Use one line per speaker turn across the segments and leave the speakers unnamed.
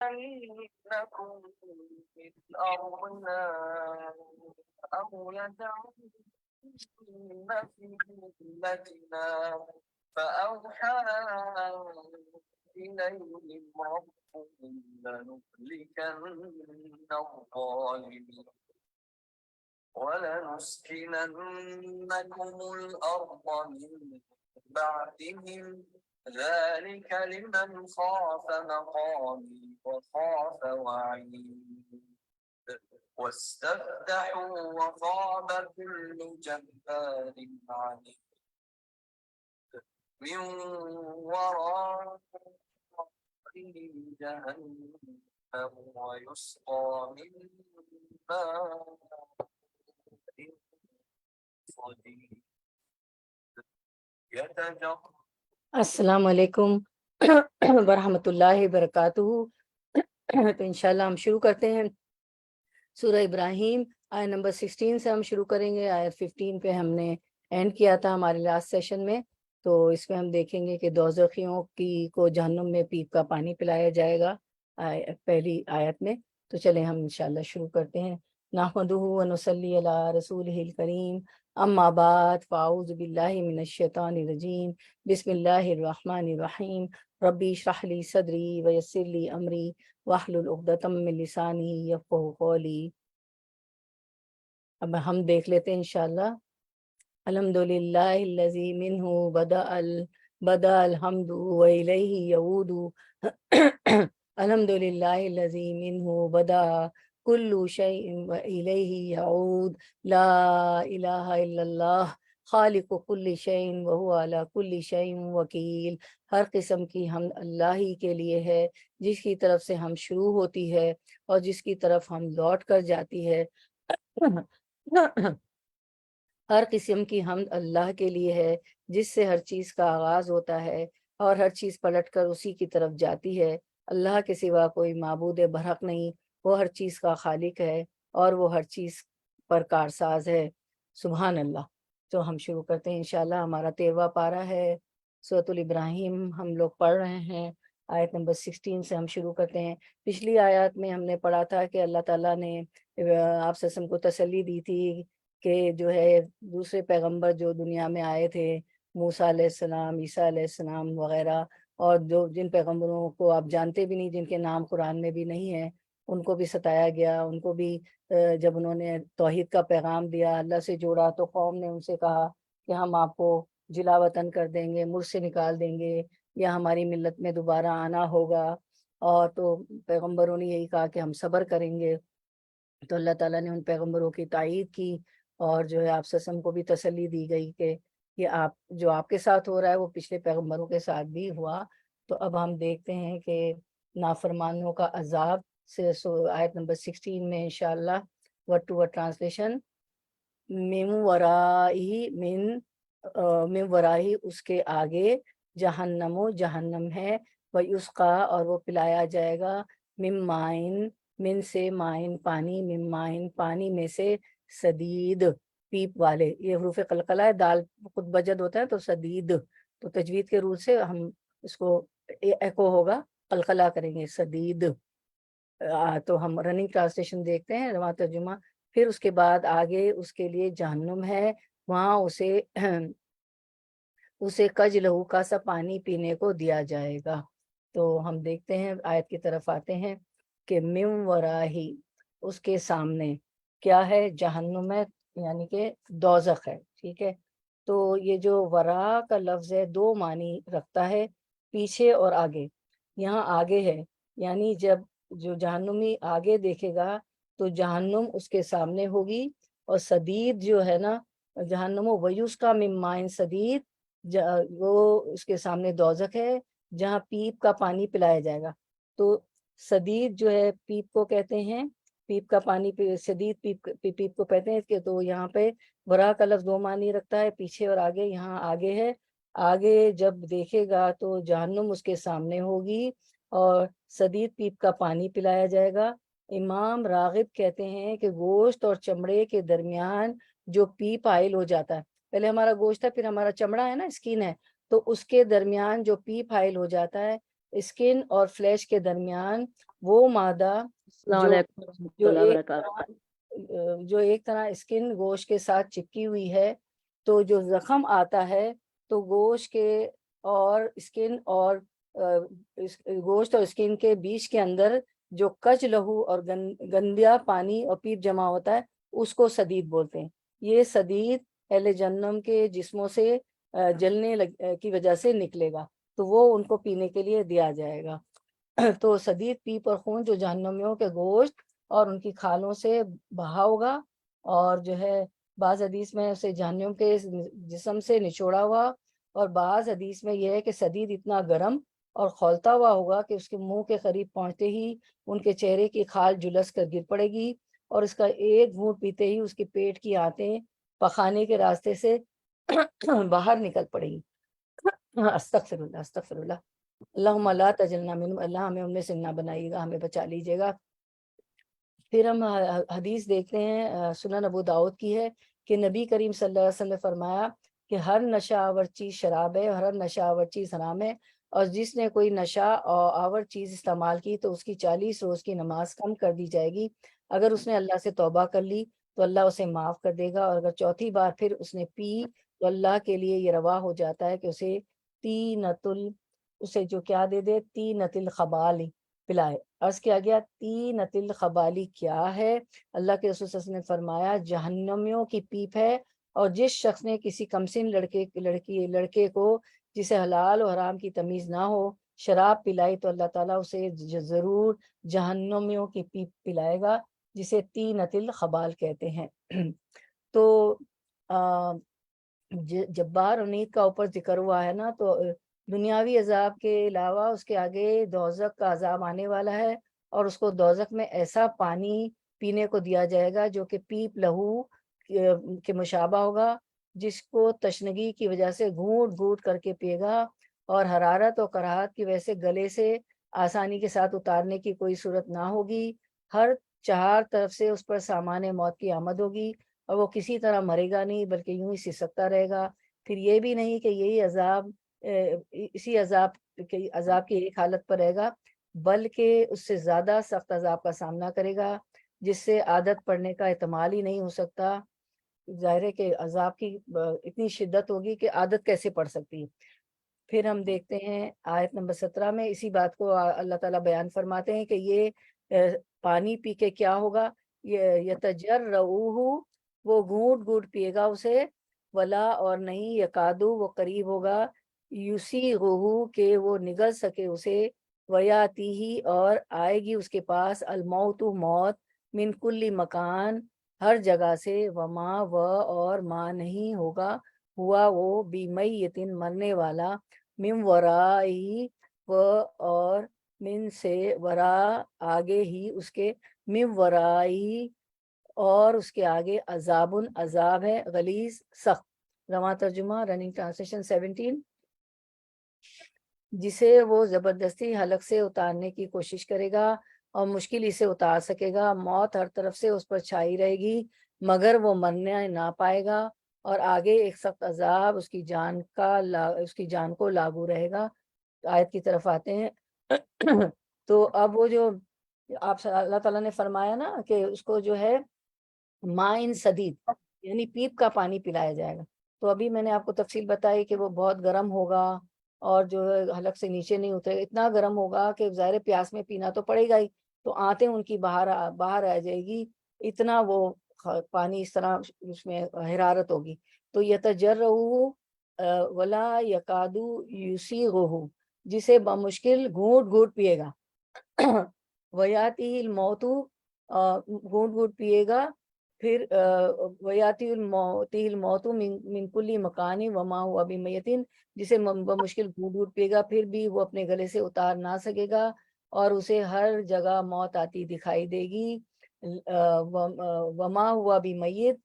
أنكم في أرضنا أو لتعودن في ملتنا فأوحى إليهم ربهم لنهلكن الظالمين ولنسكننكم الأرض من بعدهم ذلك لمن خاف مقامي وخاف وعيد واستفتحوا وخاب كل جبار عنيد من ورائهم جهنم ويسقى من ماء صديد يتجرع
السلام علیکم ورحمۃ اللہ وبرکاتہ۔ تو انشاءاللہ ہم شروع کرتے ہیں سورہ ابراہیم آیت نمبر 16 سے ہم شروع کریں گے۔ آیت 15 پہ ہم نے اینڈ کیا تھا ہمارے لاسٹ سیشن میں، تو اس میں ہم دیکھیں گے کہ دوزخیوں کو جہنم میں پیپ کا پانی پلایا جائے گا پہلی آیت میں۔ تو چلیں ہم انشاءاللہ شروع کرتے ہیں۔ نحمدہ و نصلی علی رسولہ الکریم، اما بعد فاعوذ باللہ من الشیطان الرجیم، بسم اللہ الرحمن الرحیم، ربی اشرح لی صدری ویسر لی امری واحلل عقدۃ من لسانی یفقہوا قولی۔ اب ہم دیکھ لیتے ہیں انشاءاللہ۔ الحمدللہ الذی منہ بدأ الحمد وإلیہ یعود۔ الحمدللہ الذی منہ بدأ کل شیء وإلیہ یعود۔ لا الہ الا اللہ خالق کل شیء وہو علی کل شیء وکیل۔ ہر قسم کی حمد اللہ ہی کے لیے ہے، جس کی طرف سے ہم شروع ہوتی ہے اور جس کی طرف ہم لوٹ کر جاتی ہے۔ ہر قسم کی حمد اللہ کے لیے ہے، جس سے ہر چیز کا آغاز ہوتا ہے اور ہر چیز پلٹ کر اسی کی طرف جاتی ہے۔ اللہ کے سوا کوئی معبود برحق نہیں، وہ ہر چیز کا خالق ہے اور وہ ہر چیز پر کارساز ہے۔ سبحان اللہ۔ تو ہم شروع کرتے ہیں انشاءاللہ۔ ہمارا 13واں پارہ ہے سورۃ الابراہیم، ہم لوگ پڑھ رہے ہیں آیت نمبر 16 سے ہم شروع کرتے ہیں۔ پچھلی آیات میں ہم نے پڑھا تھا کہ اللہ تعالیٰ نے آپ صلی اللہ علیہ وسلم کو تسلی دی تھی کہ جو ہے دوسرے پیغمبر جو دنیا میں آئے تھے، موسیٰ علیہ السلام، عیسیٰ علیہ السلام وغیرہ، اور جن پیغمبروں کو آپ جانتے بھی نہیں، جن کے نام قرآن میں بھی نہیں ہیں، ان کو بھی ستایا گیا۔ ان کو بھی جب انہوں نے توحید کا پیغام دیا، اللہ سے جوڑا، تو قوم نے ان سے کہا کہ ہم آپ کو جلا وطن کر دیں گے، ملک سے نکال دیں گے، یا ہماری ملت میں دوبارہ آنا ہوگا۔ اور تو پیغمبروں نے یہی کہا کہ ہم صبر کریں گے۔ تو اللہ تعالیٰ نے ان پیغمبروں کی تائید کی، اور جو ہے آپ سسم کو بھی تسلی دی گئی کہ یہ جو آپ کے ساتھ ہو رہا ہے وہ پچھلے پیغمبروں کے ساتھ بھی ہوا۔ تو اب ہم دیکھتے ہیں کہ نافرمانوں کا عذاب سے آیت نمبر 16 میں انشاءاللہ ورڈ ٹو ورڈ ٹرانسلیشن۔ من ورائی اس کے آگے، جہنم و جہنم ہے، ویسقا اور وہ پلایا جائے گا، من مائن من سے مائن پانی، من مائن پانی میں سے، سدید پیپ والے۔ یہ حروف قلقلہ ہے، دال خود بجد ہوتا ہے تو سدید، تو تجوید کے رول سے ہم اس کو ایکو ہوگا، قلقلہ کریں گے سدید۔ تو ہم رننگ ٹرانسلیشن دیکھتے ہیں، رواں ترجمہ۔ پھر اس کے بعد آگے اس کے لیے جہنم ہے، وہاں اسے کج لہو کا سا پانی پینے کو دیا جائے گا۔ تو ہم دیکھتے ہیں، آیت کی طرف آتے ہیں کہ من وراہی اس کے سامنے کیا ہے؟ جہنم ہے، یعنی کہ دوزخ ہے، ٹھیک ہے۔ تو یہ جو ورا کا لفظ ہے دو معنی رکھتا ہے، پیچھے اور آگے۔ یہاں آگے ہے، یعنی جب جو جہنمی آگے دیکھے گا تو جہنم اس کے سامنے ہوگی، اور سدید جو ہے نا، جہنم ویوس کا من مائن سدید، وہ اس کے سامنے دوزخ ہے جہاں پیپ کا پانی پلایا جائے گا۔ تو سدید جو ہے پیپ کو کہتے ہیں، پیپ کا پانی شدید پیپ کو کہتے ہیں کہ تو یہاں پہ ورا کا لفظ دو معنی رکھتا ہے، پیچھے اور آگے۔ یہاں آگے ہے، آگے جب دیکھے گا تو جہنم اس کے سامنے ہوگی اور شدید پیپ کا پانی پلایا جائے گا۔ امام راغب کہتے ہیں کہ گوشت اور چمڑے کے درمیان جو پیپ حائل ہو جاتا ہے، پہلے ہمارا گوشت ہے پھر ہمارا چمڑا ہے نا، اسکن ہے، تو اس کے درمیان جو پیپ حائل ہو جاتا ہے، اسکن اور فلیش کے درمیان وہ مادہ
السلام
جو
علیکم ورحمۃ
جو
اللہ
ایک
وبرکاتہ۔
جو ایک طرح اسکن گوشت کے ساتھ چپکی ہوئی ہے، تو جو زخم آتا ہے تو گوشت کے اور اسکن اور گوشت اور اسکن کے بیچ کے اندر جو کچ لہو اور گندیا پانی اور پیپ جمع ہوتا ہے اس کو سدید بولتے ہیں۔ یہ سدید اہل جہنم کے جسموں سے جلنے کی وجہ سے نکلے گا، تو وہ ان کو پینے کے لیے دیا جائے گا۔ تو سدید پیپ اور خون جو جہنمیوں کے گوشت اور ان کی کھالوں سے بہا ہوگا، اور جو ہے بعض حدیث میں اسے جہنم کے جسم سے نچوڑا ہوا، اور بعض حدیث میں یہ ہے کہ سدید اتنا گرم اور کھولتا ہوا ہوگا کہ اس کے منہ کے قریب پہنچتے ہی ان کے چہرے کی کھال جلس کر گر پڑے گی، اور اس کا ایک گھونٹ پیتے ہی اس کے پیٹ کی آنتیں پخانے کے راستے سے باہر نکل پڑے گی۔ استغفر اللہ استغفر اللہ، اللہم لا تجلنا منہم، اللہ ہمیں ان میں سے نہ بنائیے گا، ہمیں بچا لیجیے گا۔ پھر ہم حدیث دیکھتے ہیں سنن ابو داؤد کی ہے کہ نبی کریم صلی اللہ علیہ وسلم نے فرمایا کہ ہر نشہ آور چیز شراب ہے اور ہر نشہ آور چیز حرام ہے، اور جس نے کوئی نشہ آور چیز استعمال کی تو اس کی 40 روز کی نماز کم کر دی جائے گی۔ اگر اس نے اللہ سے توبہ کر لی تو اللہ اسے معاف کر دے گا، اور اگر چوتھی بار پھر اس نے پی تو اللہ کے لیے یہ روا ہو جاتا ہے کہ اسے جو کیا دے دے، تینت الخبال پلائے۔ عرض کیا گیا تینت الخبالی کیا ہے؟ اللہ کے رسول صلی اللہ علیہ وسلم نے فرمایا جہنمیوں کی پیپ ہے، اور جس شخص نے کسی کمسن لڑکے کو جسے حلال و حرام کی تمیز نہ ہو شراب پلائی تو اللہ تعالیٰ اسے ضرور جہنمیوں کی پیپ پلائے گا، جسے تینت الخبال کہتے ہیں۔ تو جبار انید کا اوپر ذکر ہوا ہے نا، تو دنیاوی عذاب کے علاوہ اس کے آگے دوزخ کا عذاب آنے والا ہے، اور اس کو دوزخ میں ایسا پانی پینے کو دیا جائے گا جو کہ پیپ لہو کے مشابہ ہوگا، جس کو تشنگی کی وجہ سے گھونٹ گھونٹ کر کے پیے گا، اور حرارت اور کراہت کی وجہ سے گلے سے آسانی کے ساتھ اتارنے کی کوئی صورت نہ ہوگی۔ ہر چہار طرف سے اس پر سامان موت کی آمد ہوگی، اور وہ کسی طرح مرے گا نہیں بلکہ یوں ہی سسکتا رہے گا۔ پھر یہ بھی نہیں کہ یہی عذاب اسی عذاب کی ایک حالت پر رہے گا، بلکہ اس سے زیادہ سخت عذاب کا سامنا کرے گا، جس سے عادت پڑنے کا احتمال ہی نہیں ہو سکتا۔ ظاہر ہے کہ عذاب کی اتنی شدت ہوگی کہ عادت کیسے پڑ سکتی ہے۔ پھر ہم دیکھتے ہیں آیت نمبر 17 میں اسی بات کو اللہ تعالیٰ بیان فرماتے ہیں کہ یہ پانی پی کے کیا ہوگا، یتجرعہ، وہ گھونٹ گھونٹ پیے گا اسے، ولا اور نہیں، یکادو وہ قریب ہوگا، یسیغہ کہ وہ نگل سکے اسے، ویاتیہ اور آئے گی اس کے پاس، الموت موت، من کل مکان ہر جگہ سے، وما و اور ما نہیں ہوگا ہوا وہ بیمیتن مرنے والا، من ورائی و اور من سے ورا آگے ہی اس کے، من ورائی اور اس کے آگے عذاب عذاب ہے، غلیظ سخت۔ رواں ترجمہ رننگ ٹرانسلیشن 17، جسے وہ زبردستی حلق سے اتارنے کی کوشش کرے گا اور مشکل ہی سے اتار سکے گا، موت ہر طرف سے اس پر چھائی رہے گی مگر وہ مرنے نہ پائے گا، اور آگے ایک سخت عذاب اس کی جان کو لاگو رہے گا۔ آیت کی طرف آتے ہیں۔ تو اب وہ جو آپ اللہ تعالیٰ نے فرمایا نا کہ اس کو جو ہے مائن سدید یعنی پیپ کا پانی پلایا جائے گا، تو ابھی میں نے آپ کو تفصیل بتائی کہ وہ بہت گرم ہوگا اور جو ہے حلق سے نیچے نہیں اترے، اتنا گرم ہوگا کہ ظاہر پیاس میں پینا تو پڑے گا ہی، تو آنتیں ان کی باہر آ جائے گی، اتنا وہ پانی اس طرح اس میں حرارت ہوگی۔ تو یتجرعہ ولا یکادو یسیغہ، جسے بمشکل گھونٹ گھونٹ پیے گا، ویاتی الموت، گھونٹ گھونٹ پیے گا، پھر ویاتی الموت من کل مکان وما ہوا بمیتن، جسے بمشکل گھونٹ گھونٹ پیے گا پھر بھی وہ اپنے گلے سے اتار نہ سکے گا، اور اسے ہر جگہ موت آتی دکھائی دے گی، وما ہوا بمیت،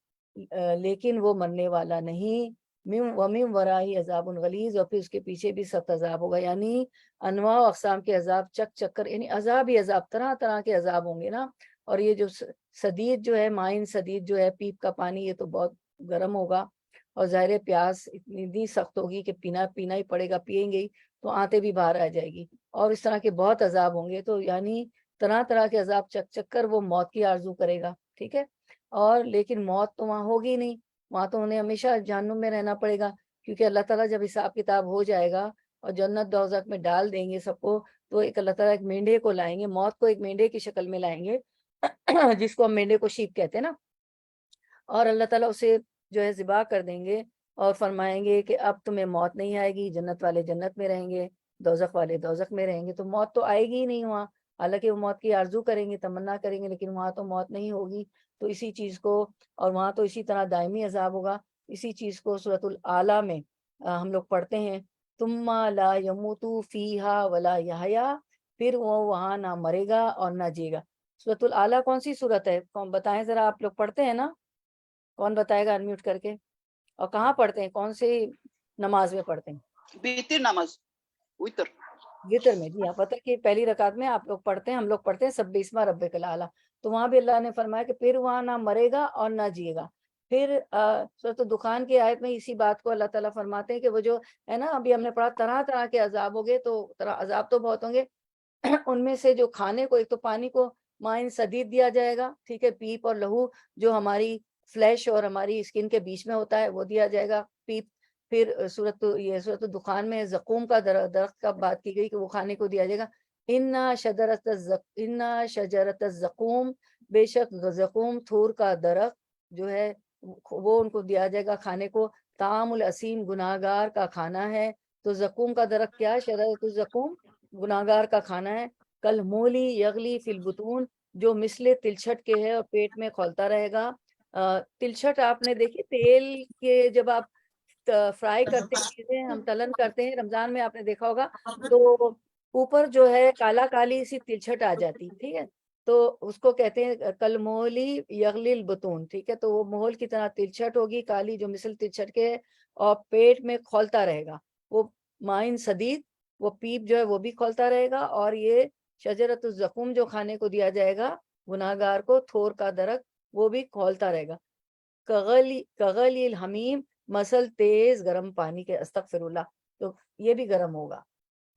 لیکن وہ مرنے والا نہیں، ومن ورائی عذاب غلیظ، اور پھر اس کے پیچھے بھی سخت عذاب ہوگا، یعنی انواع و اقسام کے عذاب چک چک کر، یعنی عذاب ہی عذاب، طرح طرح کے عذاب ہوں گے نا۔ اور یہ جو سدید جو ہے، مائن سدید جو ہے پیپ کا پانی، یہ تو بہت گرم ہوگا، اور ظاہر پیاس اتنی سخت ہوگی کہ پینا ہی پڑے گا، پیئیں گے ہی تو آنتے بھی باہر آ جائے گی، اور اس طرح کے بہت عذاب ہوں گے۔ تو یعنی طرح طرح کے عذاب چک چک کر وہ موت کی آرزو کرے گا، ٹھیک ہے۔ اور لیکن موت تو وہاں ہوگی نہیں، وہاں تو انہیں ہمیشہ جہنم میں رہنا پڑے گا، کیونکہ اللہ تعالیٰ جب حساب کتاب ہو جائے گا اور جنت دوزخ میں ڈال دیں گے سب کو، تو ایک اللہ تعالیٰ ایک مینڈے کو لائیں گے، موت کو ایک مینڈے کی شکل میں لائیں گے جس کو ہم مینڈے کو شیپ کہتے ہیں نا، اور اللہ تعالیٰ اسے جو ہے ذبح کر دیں گے اور فرمائیں گے کہ اب تمہیں موت نہیں آئے گی، جنت والے جنت میں رہیں گے، دوزخ والے دوزخ میں رہیں گے۔ تو موت تو آئے گی ہی نہیں وہاں، حالانکہ وہ موت کی آرزو کریں گے، تمنا کریں گے، لیکن وہاں تو موت نہیں ہوگی۔ تو اسی چیز کو، اور وہاں تو اسی طرح دائمی عذاب ہوگا، اسی چیز کو سورۃ الاعلیٰ میں ہم لوگ پڑھتے ہیں، ثم لا يموت فیہا ولا یحیا، پھر وہ وہاں نہ مرے گا اور نہ جیے گا۔ سورۃ الاعلیٰ کون سی سورت ہے؟ کون بتائیں ذرا، آپ لوگ پڑھتے ہیں نا؟ کون بتائے گا انمیوٹ کر کے؟ اور کہاں پڑھتے ہیں، کون سی نماز میں پڑھتے ہیں؟
بیتی نماز وتر
وتر میں، جی ہاں، پتہ کہ پہلی رکعت میں آپ لوگ پڑھتے ہیں، ہم لوگ پڑھتے ہیں سبح اسم ربک الاعلیٰ، تو وہاں بھی اللہ نے فرمایا کہ پھر وہاں نہ مرے گا اور نہ جیے گا۔ پھر سورۃ دخان کی آیت میں اسی بات کو اللہ تعالیٰ فرماتے ہیں کہ وہ جو ہے نا، ابھی ہم نے پڑھا طرح طرح کے عذاب ہوں گے، تو عذاب تو بہت ہوں گے ان میں سے جو کھانے کو، ایک تو پانی کو مائن سدید دیا جائے گا، ٹھیک ہے، پیپ اور لہو جو ہماری فلیش اور ہماری اسکن کے بیچ میں ہوتا ہے وہ دیا جائے گا، پیپ۔ پھر صورت دخان میں زقوم کا درخت کا بات کی گئی کہ وہ کھانے کو دیا جائے گا، ان شجرت الزقوم، بے شک زقوم تھور کا درخت جو ہے وہ ان کو دیا جائے گا کھانے کو، طعام الاسیم گناہگار کا کھانا ہے۔ تو زقوم کا درخت کیا ہے؟ شجرت الزقوم گناہگار کا کھانا ہے۔ کل مولی یغلی فی البطون، جو مثل تلچھٹ کے ہے اور پیٹ میں کھولتا رہے گا۔ تلچھٹ آپ نے دیکھی تیل کے، جب آپ فرائی کرتے ہیں چیزیں، ہم تلن کرتے ہیں رمضان میں، آپ نے دیکھا ہوگا تو اوپر جو ہے کالا کالی سی تلچھٹ آ جاتی، ٹھیک ہے، تو اس کو کہتے ہیں کل مولی یغلی البطون، ٹھیک ہے۔ تو وہ مہول کی طرح تلچھٹ ہوگی کالی، جو مثل تلچھٹ کے ہے، اور پیٹ میں کھولتا رہے گا، وہ مائن سدید، وہ پیپ جو ہے وہ بھی کھولتا رہے گا، اور یہ شجرت الزقوم جو کھانے کو دیا جائے گا گناہگار کو، تھور کا درخت، وہ بھی کھولتا رہے گا۔ کغلی الحمیم، مسل تیز گرم پانی کے، استغفر اللہ، تو یہ بھی گرم ہوگا،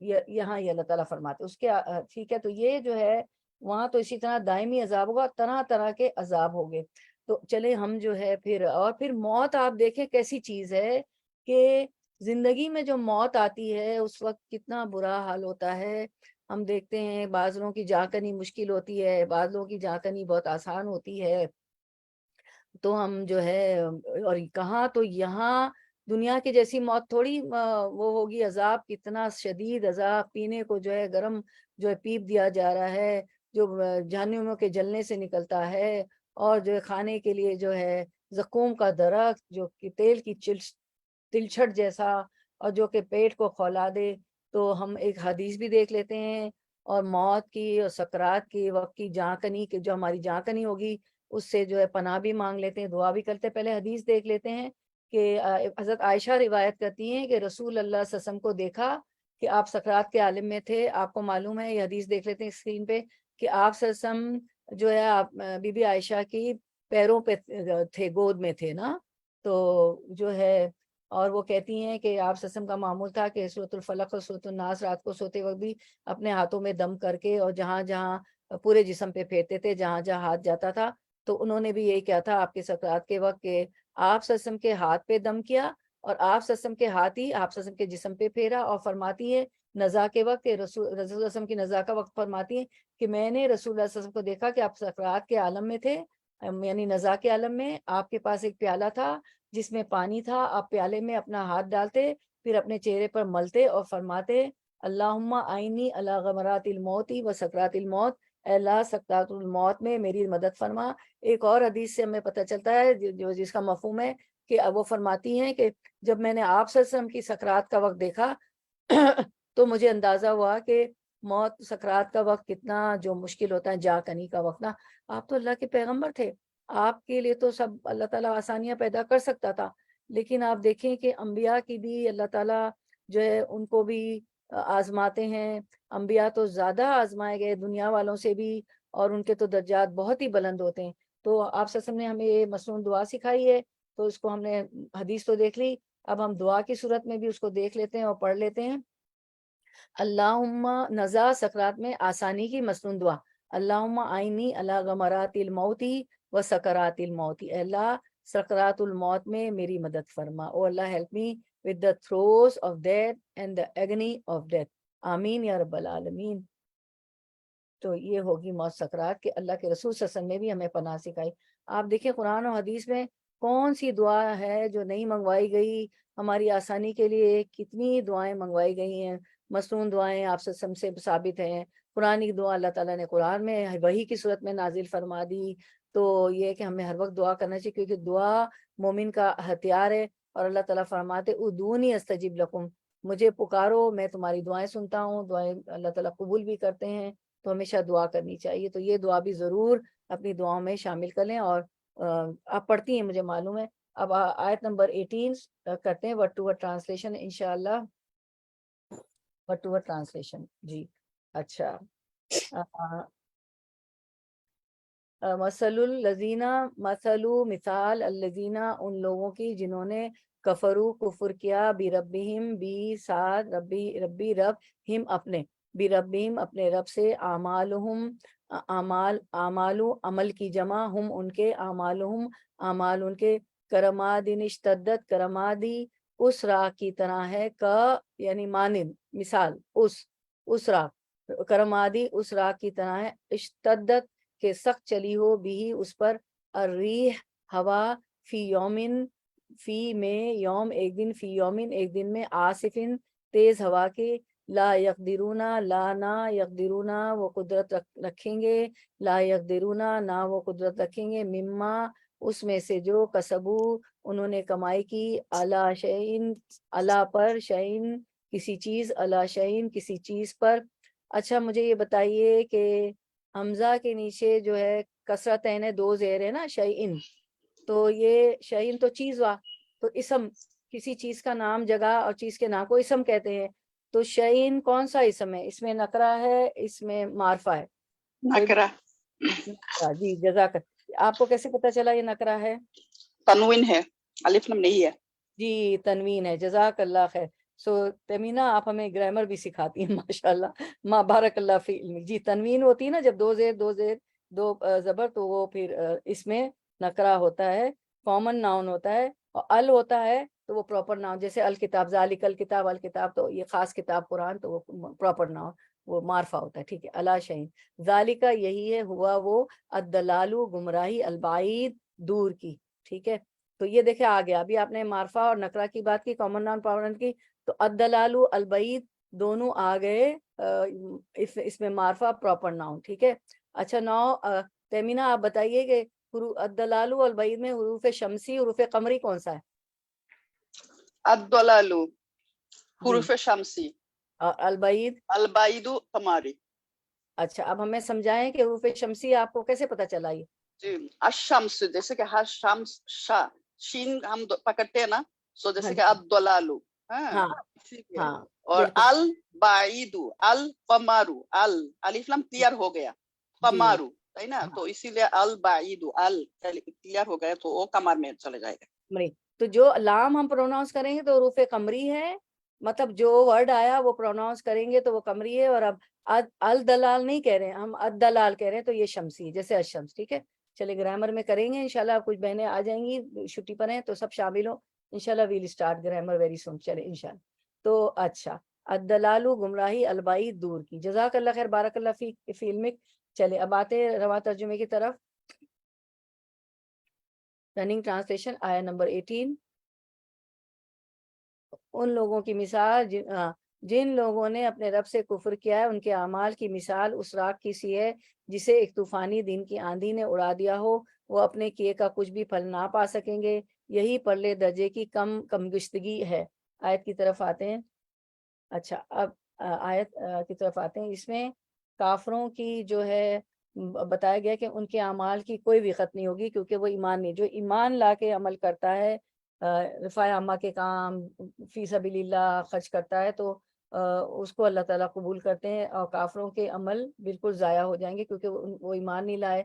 یہاں یہ اللہ تعالیٰ فرماتے اس کے، ٹھیک ہے۔ تو یہ جو ہے وہاں تو اسی طرح دائمی عذاب ہوگا، طرح طرح کے عذاب ہوگے۔ تو چلے ہم جو ہے پھر موت آپ دیکھیں کیسی چیز ہے کہ زندگی میں جو موت آتی ہے اس وقت کتنا برا حال ہوتا ہے۔ ہم دیکھتے ہیں بعض لوگوں کی جاں کنی مشکل ہوتی ہے، بعض لوگوں کی جاں کنی بہت آسان ہوتی ہے۔ تو ہم جو ہے، اور کہاں تو یہاں دنیا کی جیسی موت تھوڑی وہ ہوگی، عذاب کتنا شدید عذاب، پینے کو جو ہے گرم جو ہے پیپ دیا جا رہا ہے، جو جہنمیوں کے جلنے سے نکلتا ہے، اور جو ہے کھانے کے لیے جو ہے زقوم کا درخت جو کہ تیل کی تلچھٹ جیسا، اور جو کہ پیٹ کو کھولا دے۔ تو ہم ایک حدیث بھی دیکھ لیتے ہیں، اور موت کی اور سکرات کی وقت کی جاں کنی کہ جو ہماری جاں کنی ہوگی اس سے جو ہے پناہ بھی مانگ لیتے ہیں، دعا بھی کرتے ہیں۔ پہلے حدیث دیکھ لیتے ہیں کہ حضرت عائشہ روایت کرتی ہیں کہ رسول اللہ صلی اللہ علیہ وسلم کو دیکھا کہ آپ سکرات کے عالم میں تھے۔ آپ کو معلوم ہے، یہ حدیث دیکھ لیتے ہیں اسکرین پہ، کہ آپ صلی اللہ علیہ وسلم جو ہے آپ بی بی عائشہ کی پیروں پہ تھے، گود میں تھے نا، تو جو ہے، اور وہ کہتی ہیں کہ آپ صلی اللہ علیہ وسلم کا معمول تھا کہ سورۃ الفلق اور سورۃ الناس رات کو سوتے وقت بھی اپنے ہاتھوں میں دم کر کے، اور جہاں جہاں پورے جسم پہ پھیرتے تھے، جہاں جہاں ہاتھ جاتا تھا۔ تو انہوں نے بھی یہی کیا تھا آپ کے سکرات کے وقت، کہ آپ صلی اللہ علیہ وسلم کے ہاتھ پہ دم کیا، اور آپ صلی اللہ علیہ وسلم کے ہاتھ ہی آپ صلی اللہ علیہ وسلم کے جسم پہ پھیرا، اور فرماتی ہے نزا کے وقت، رسول اللہ صلی اللہ علیہ وسلم کی نزا کا وقت فرماتی ہے کہ میں نے رسول اللہ صلی اللہ علیہ وسلم کو دیکھا کہ آپ سکرات کے عالم میں تھے، یعنی نزا کے عالم میں، آپ کے پاس ایک پیالہ تھا جس میں پانی تھا، آپ پیالے میں اپنا ہاتھ ڈالتے، پھر اپنے چہرے پر ملتے اور فرماتے اللہم آئینی علی غمرات الموت و سکرات الموت، اے اللہ سکرات الموت میں میری مدد فرما۔ ایک اور حدیث سے ہمیں پتہ چلتا ہے جس کا مفہوم ہے کہ وہ فرماتی ہیں کہ جب میں نے آپ صلی اللہ علیہ وسلم کی سکرات کا وقت دیکھا تو مجھے اندازہ ہوا کہ موت سکرات کا وقت کتنا جو مشکل ہوتا ہے، جا کنی کا وقت نا۔ آپ تو اللہ کے پیغمبر تھے، آپ کے لیے تو سب اللہ تعالیٰ آسانیاں پیدا کر سکتا تھا، لیکن آپ دیکھیں کہ انبیاء کی بھی اللہ تعالیٰ جو ہے ان کو بھی آزماتے ہیں۔ انبیاء تو زیادہ آزمائے گئے دنیا والوں سے بھی، اور ان کے تو درجات بہت ہی بلند ہوتے ہیں۔ تو آپ صلی اللہ علیہ وسلم نے ہمیں یہ مصنون دعا سکھائی ہے تو اس کو ہم نے حدیث تو دیکھ لی، اب ہم دعا کی صورت میں بھی اس کو دیکھ لیتے ہیں اور پڑھ لیتے ہیں۔ اللہم نزا سکرات میں آسانی کی مصنون دعا، اللہم آئینی علی غمرات الموتی و سکرات الموتی، اے اللہ سکرات الموت میں میری مدد فرما، او Allah help me with the throes of death and the agony of death، آمین یا رب العالمین۔ تو یہ ہوگی موت سکرات کہ اللہ کے رسول صلی اللہ علیہ وسلم نے بھی ہمیں پناہ سکھائی۔ آپ دیکھیں قرآن و حدیث میں کون سی دعا ہے جو نہیں منگوائی گئی، ہماری آسانی کے لیے کتنی دعائیں منگوائی گئی ہیں، مصنون دعائیں آپ سے ثابت ہیں۔ قرآن کی دعا اللہ تعالیٰ نے قرآن میں وحی کی صورت میں نازل فرما دی، تو یہ کہ ہمیں ہر وقت دعا کرنا چاہیے، کیونکہ دعا مومن کا ہتھیار ہے، اور اللہ تعالیٰ فرماتے ادعونی استجب لکم، مجھے پکارو میں تمہاری دعائیں سنتا ہوں، دعائیں اللہ تعالیٰ قبول بھی کرتے ہیں، تو ہمیشہ دعا کرنی چاہیے۔ تو یہ دعا بھی ضرور اپنی دعاؤں میں شامل کر لیں، اور آپ پڑھتی ہیں مجھے معلوم ہے۔ اب آیت نمبر 18 کرتے ہیں ورڈ ٹو ورڈ ٹرانسلیشن انشاءاللہ، ورڈ ٹو ورڈ ٹرانسلیشن جی۔ اچھا، مثل الذین، مثال الذین ان لوگوں کی جنہوں نے کفرو کفر کیا، بربہم بھی ساتھ ربی رب، ہم اپنے بربہم اپنے رب سے، اعمالہم اعمالو عمل کی جمع، ہم ان کے اعمالہم اعمال ان کے، کرمادن اشتدت کرمادی اس راہ کی طرح ہے، کا یعنی مانند مثال، اس راہ کرمادی اس راہ کی طرح ہے، اشتدت کہ سخت چلی ہو، بھی اس پر، الریح ہوا، فی یومن فی میں یوم ایک دن، فی یومن ایک دن میں، آصفن تیز ہوا کے، لا یقدرونا لا نہ یقدرونا وہ قدرت رکھیں گے، لا یقدرونا نہ وہ قدرت رکھیں گے، مما اس میں سے جو کسبو انہوں نے کمائی کی، علی شیئن علی پر، شیئن کسی چیز، علی شیئن کسی چیز پر۔ اچھا مجھے یہ بتائیے کہ حمزہ کے نیچے جو ہے کسرتین دو زیر ہے نا، شیئن، تو یہ شیئن تو چیز وا، تو اسم کسی چیز کا نام جگہ اور چیز کے نام کو اسم کہتے ہیں، تو شیئن کون سا اسم ہے؟ اس میں نکرہ ہے، اس میں معرفہ ہے؟
نکرہ
جی جزاک، آپ کو کیسے پتا چلا یہ نکرہ ہے؟
تنوین ہے، الف لام نہیں ہے۔
جی تنوین ہے، جزاک اللہ خیر۔ سو تمینا آپ ہمیں گرامر بھی سکھاتی ہیں ماشاءاللہ، ما بارک اللہ فی علمک۔ جی تنوین ہوتی ہے نا جب دو زیر دو زبر، تو وہ پھر اس میں نکرہ ہوتا ہے، کامن ناؤن ہوتا ہے، اور ال ہوتا ہے تو وہ پراپر ناؤن، جیسے الکتاب، ذالک الکتاب، الکتاب تو یہ خاص کتاب قرآن، تو وہ پراپر ناؤن وہ معرفہ ہوتا ہے، ٹھیک ہے۔ اللہ شہین ذالکہ یہی ہے، ہوا وہ، الدلالو گمراہی، البعید دور کی، ٹھیک ہے۔ تو یہ دیکھیں آ گیا، ابھی آپ نے معرفہ اور نکرہ کی بات کی، کامن ناؤن پرماننٹ کی، تو الدلالو البعید دونوں آ گئے اس میں معرفہ پراپر ناؤن، ٹھیک ہے۔ اچھا تیمینہ آپ بتائیے کہ الدلالو البعید میں حروف شمسی حروف قمری کون سا ہے؟
الدلالو
جی،
حروف شمسی،
البعید؟
البعید قمری۔
اچھا اب ہمیں سمجھائیں کہ حروف شمسی آپ کو کیسے پتہ چلا یہ؟
جی الشمس، جیسے کہ ہر شمس، شا شین ہم پکڑتے ہیں نا، سو
ہاں
جیسے کہ
جی،
الدلالو، ہاں
ہاں
اسی لیے۔
ہاں
اور
بالکل،
البعید، القمرو، الف لام کلیئر ہو گیا،
جی
قمرو ہے نا،
ہاں
تو اسی لیے البعید کلیئر ہو گیا، تو وہ قمر میں چلے جائے گا۔
قمری، تو جو لام ہم پروناؤنس کریں گے تو حروف قمری ہے، مطلب جو ورڈ آیا وہ پروناؤنس کریں گے تو وہ قمری ہے، اور اب الدلال نہیں کہہ رہے ہیں ہم، الدلال کہہ رہے ہیں، تو یہ شمسی ہے، جیسے الشمس، ٹھیک ہے۔ چلے گرامر میں کریں گے انشاءاللہ، کچھ بہنیں آ جائیں گی چھٹی پر ہیں تو سب شامل ہو انشاءاللہ، we'll start grammar very soon, چلے انشاءاللہ۔ تو اچھا، الدلالو گمراہی، البعید دور کی، جزاک اللہ خیر، بارک اللہ فی علمک۔ چلے اب آتے ہیں رواں ترجمے کی طرف، رننگ ٹرانسلیشن، آیا نمبر 18۔ ان لوگوں کی مثال جن لوگوں نے اپنے رب سے کفر کیا ہے، ان کے اعمال کی مثال اس راکھ کی سی ہے جسے ایک طوفانی دن کی آندھی نے اڑا دیا ہو، وہ اپنے کیے کا کچھ بھی پھل نہ پا سکیں گے، یہی پرلے درجے کی کم گشتگی ہے۔ آیت کی طرف آتے ہیں۔ اچھا اب آیت کی طرف آتے ہیں، اس میں کافروں کی جو ہے بتایا گیا کہ ان کے اعمال کی کوئی وقت نہیں ہوگی، کیونکہ وہ ایمان نہیں، جو ایمان لا کے عمل کرتا ہے، رفاع عامہ کے کام، فی سبیل اللہ خرچ کرتا ہے، تو اس کو اللہ تعالیٰ قبول کرتے ہیں، اور کافروں کے عمل بالکل ضائع ہو جائیں گے، کیونکہ وہ ایمان نہیں لائے،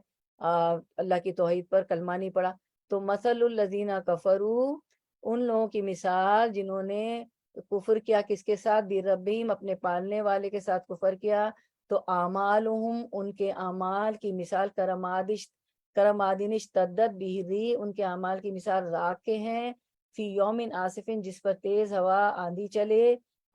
اللہ کی توحید پر کلمہ نہیں پڑا۔ تو مثل الذین کفروا، ان لوگوں کی مثال جنہوں نے کفر کیا کس کے ساتھ، بربہم اپنے پالنے والے کے ساتھ کفر کیا، تو اعمالہم ان کے اعمال کی مثال کرمادن اشتدت بہ الريح، ان کے اعمال کی مثال راکھ کے ہیں، فی یوم آصفن جس پر تیز ہوا آندھی چلے،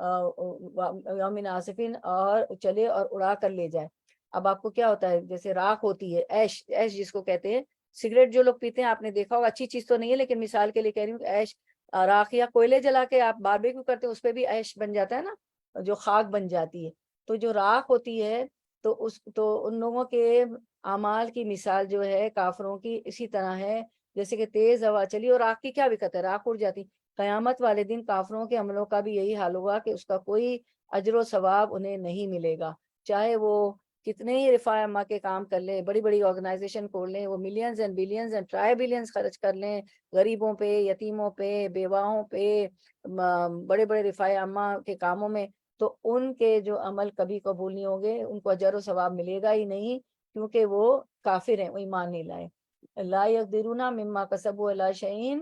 یوم آصفن اور چلے اور اڑا کر لے جائے۔ اب آپ کو کیا ہوتا ہے، جیسے راکھ ہوتی ہے، ایش، ایش جس کو کہتے ہیں، سگریٹ جو لوگ پیتے ہیں آپ نے دیکھا ہوگا، اچھی چیز تو نہیں ہے لیکن مثال کے لیے کہہ رہی ہوں کہ ایش، راکھ یا کوئلے جلا کے آپ باربیکیو کرتے ہیں اس پہ بھی ایش بن جاتا ہے نا، جو خاک بن جاتی ہے، تو جو راکھ ہوتی ہے تو ان لوگوں کے اعمال کی مثال جو ہے کافروں کی اسی طرح ہے، جیسے کہ تیز ہوا چلی اور راکھ کی کیا وقت ہے، راکھ اڑ جاتی۔ قیامت والے دن کافروں کے عملوں کا بھی یہی حال ہوگا کہ اس کا کوئی اجر و ثواب انہیں نہیں ملے گا، چاہے وہ کتنے ہی رفاع عامہ کے کام کر لیں، بڑی بڑی آرگنائزیشن کھول لیں، وہ millions and billions and try billions خرچ کر لیں غریبوں پہ، یتیموں پہ، بیواؤں پہ، بڑے بڑے رفاع عامہ کے کاموں میں، تو ان کے جو عمل کبھی قبول نہیں ہوں گے، ان کو اجر و ثواب ملے گا ہی نہیں، کیونکہ وہ کافر ہیں، وہ ایمان نہیں لائے۔ لا یقدرون مما کسبوا علی شیء،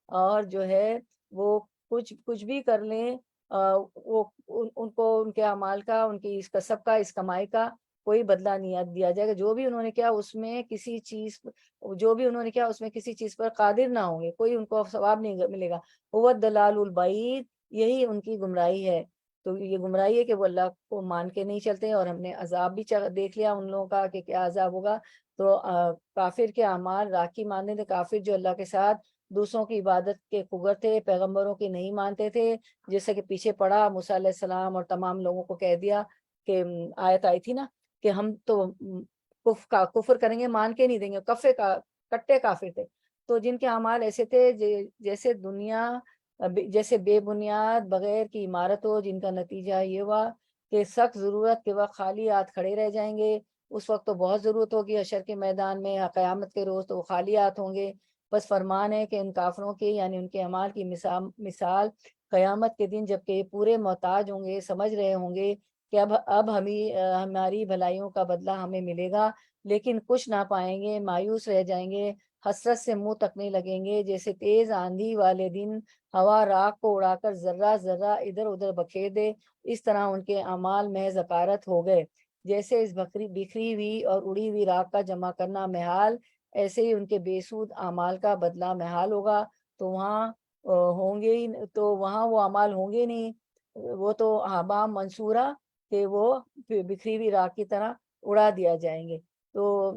اور جو ہے وہ کچھ بھی کر لیں، وہ ان کو ان کے اعمال کا، ان کی اس کسب کا، اس کمائی کا کوئی بدلہ نہیں دیا جائے گا، جو بھی انہوں نے کیا اس میں کسی چیز پر قادر نہ ہوں گے، کوئی ان کو ثواب نہیں ملے گا۔ هو الضلال البعید، یہی ان کی گمراہی ہے۔ تو یہ گمراہی ہے کہ وہ اللہ کو مان کے نہیں چلتے، اور ہم نے عذاب بھی دیکھ لیا ان لوگوں کا کہ کیا عذاب ہوگا۔ تو کافر کے اعمال راکھی ماننے تھے، کافر جو اللہ کے ساتھ دوسروں کی عبادت کے خگر تھے، پیغمبروں کی نہیں مانتے تھے، جیسے کہ پیچھے پڑا موسیٰ علیہ السلام اور تمام لوگوں کو کہہ دیا کہ آیت آئی تھی نا کہ ہم تو کفر کریں گے، مان کے نہیں دیں گے، کٹے کافر تھے۔ تو جن کے اعمال ایسے تھے جیسے بے بنیاد بغیر کی عمارت ہو، جن کا نتیجہ یہ ہوا کہ سخت ضرورت کے وقت خالی ہاتھ کھڑے رہ جائیں گے، اس وقت تو بہت ضرورت ہوگی حشر کے میدان میں، قیامت کے روز تو وہ خالی ہاتھ ہوں گے۔ بس فرمان ہے کہ ان کافروں کی یعنی ان کے اعمال کی مثال قیامت کے دن جب کہ یہ پورے محتاج ہوں گے، سمجھ رہے ہوں گے کہ اب ہماری بھلائیوں کا بدلہ ہمیں ملے گا، لیکن کچھ نہ پائیں گے، مایوس رہ جائیں گے، حسرت سے منہ تکنے لگیں گے، جیسے تیز آندھی والے دن ہوا راکھ کو اڑا کر ذرہ ذرہ ادھر ادھر بکھیر دے، اس طرح ان کے اعمال محض حقارت ہو گئے۔ جیسے اس بکھری ہوئی اور اڑی ہوئی راکھ کا جمع کرنا محال، ایسے ہی ان کے بے سود اعمال کا بدلہ محال ہوگا۔ تو وہاں ہوں گے ہی، تو وہاں وہ اعمال ہوں گے نہیں، وہ تو ہباء منصورہ، کہ وہ بکھری ہوئی راکھ کی طرح اڑا دیا جائیں گے۔ تو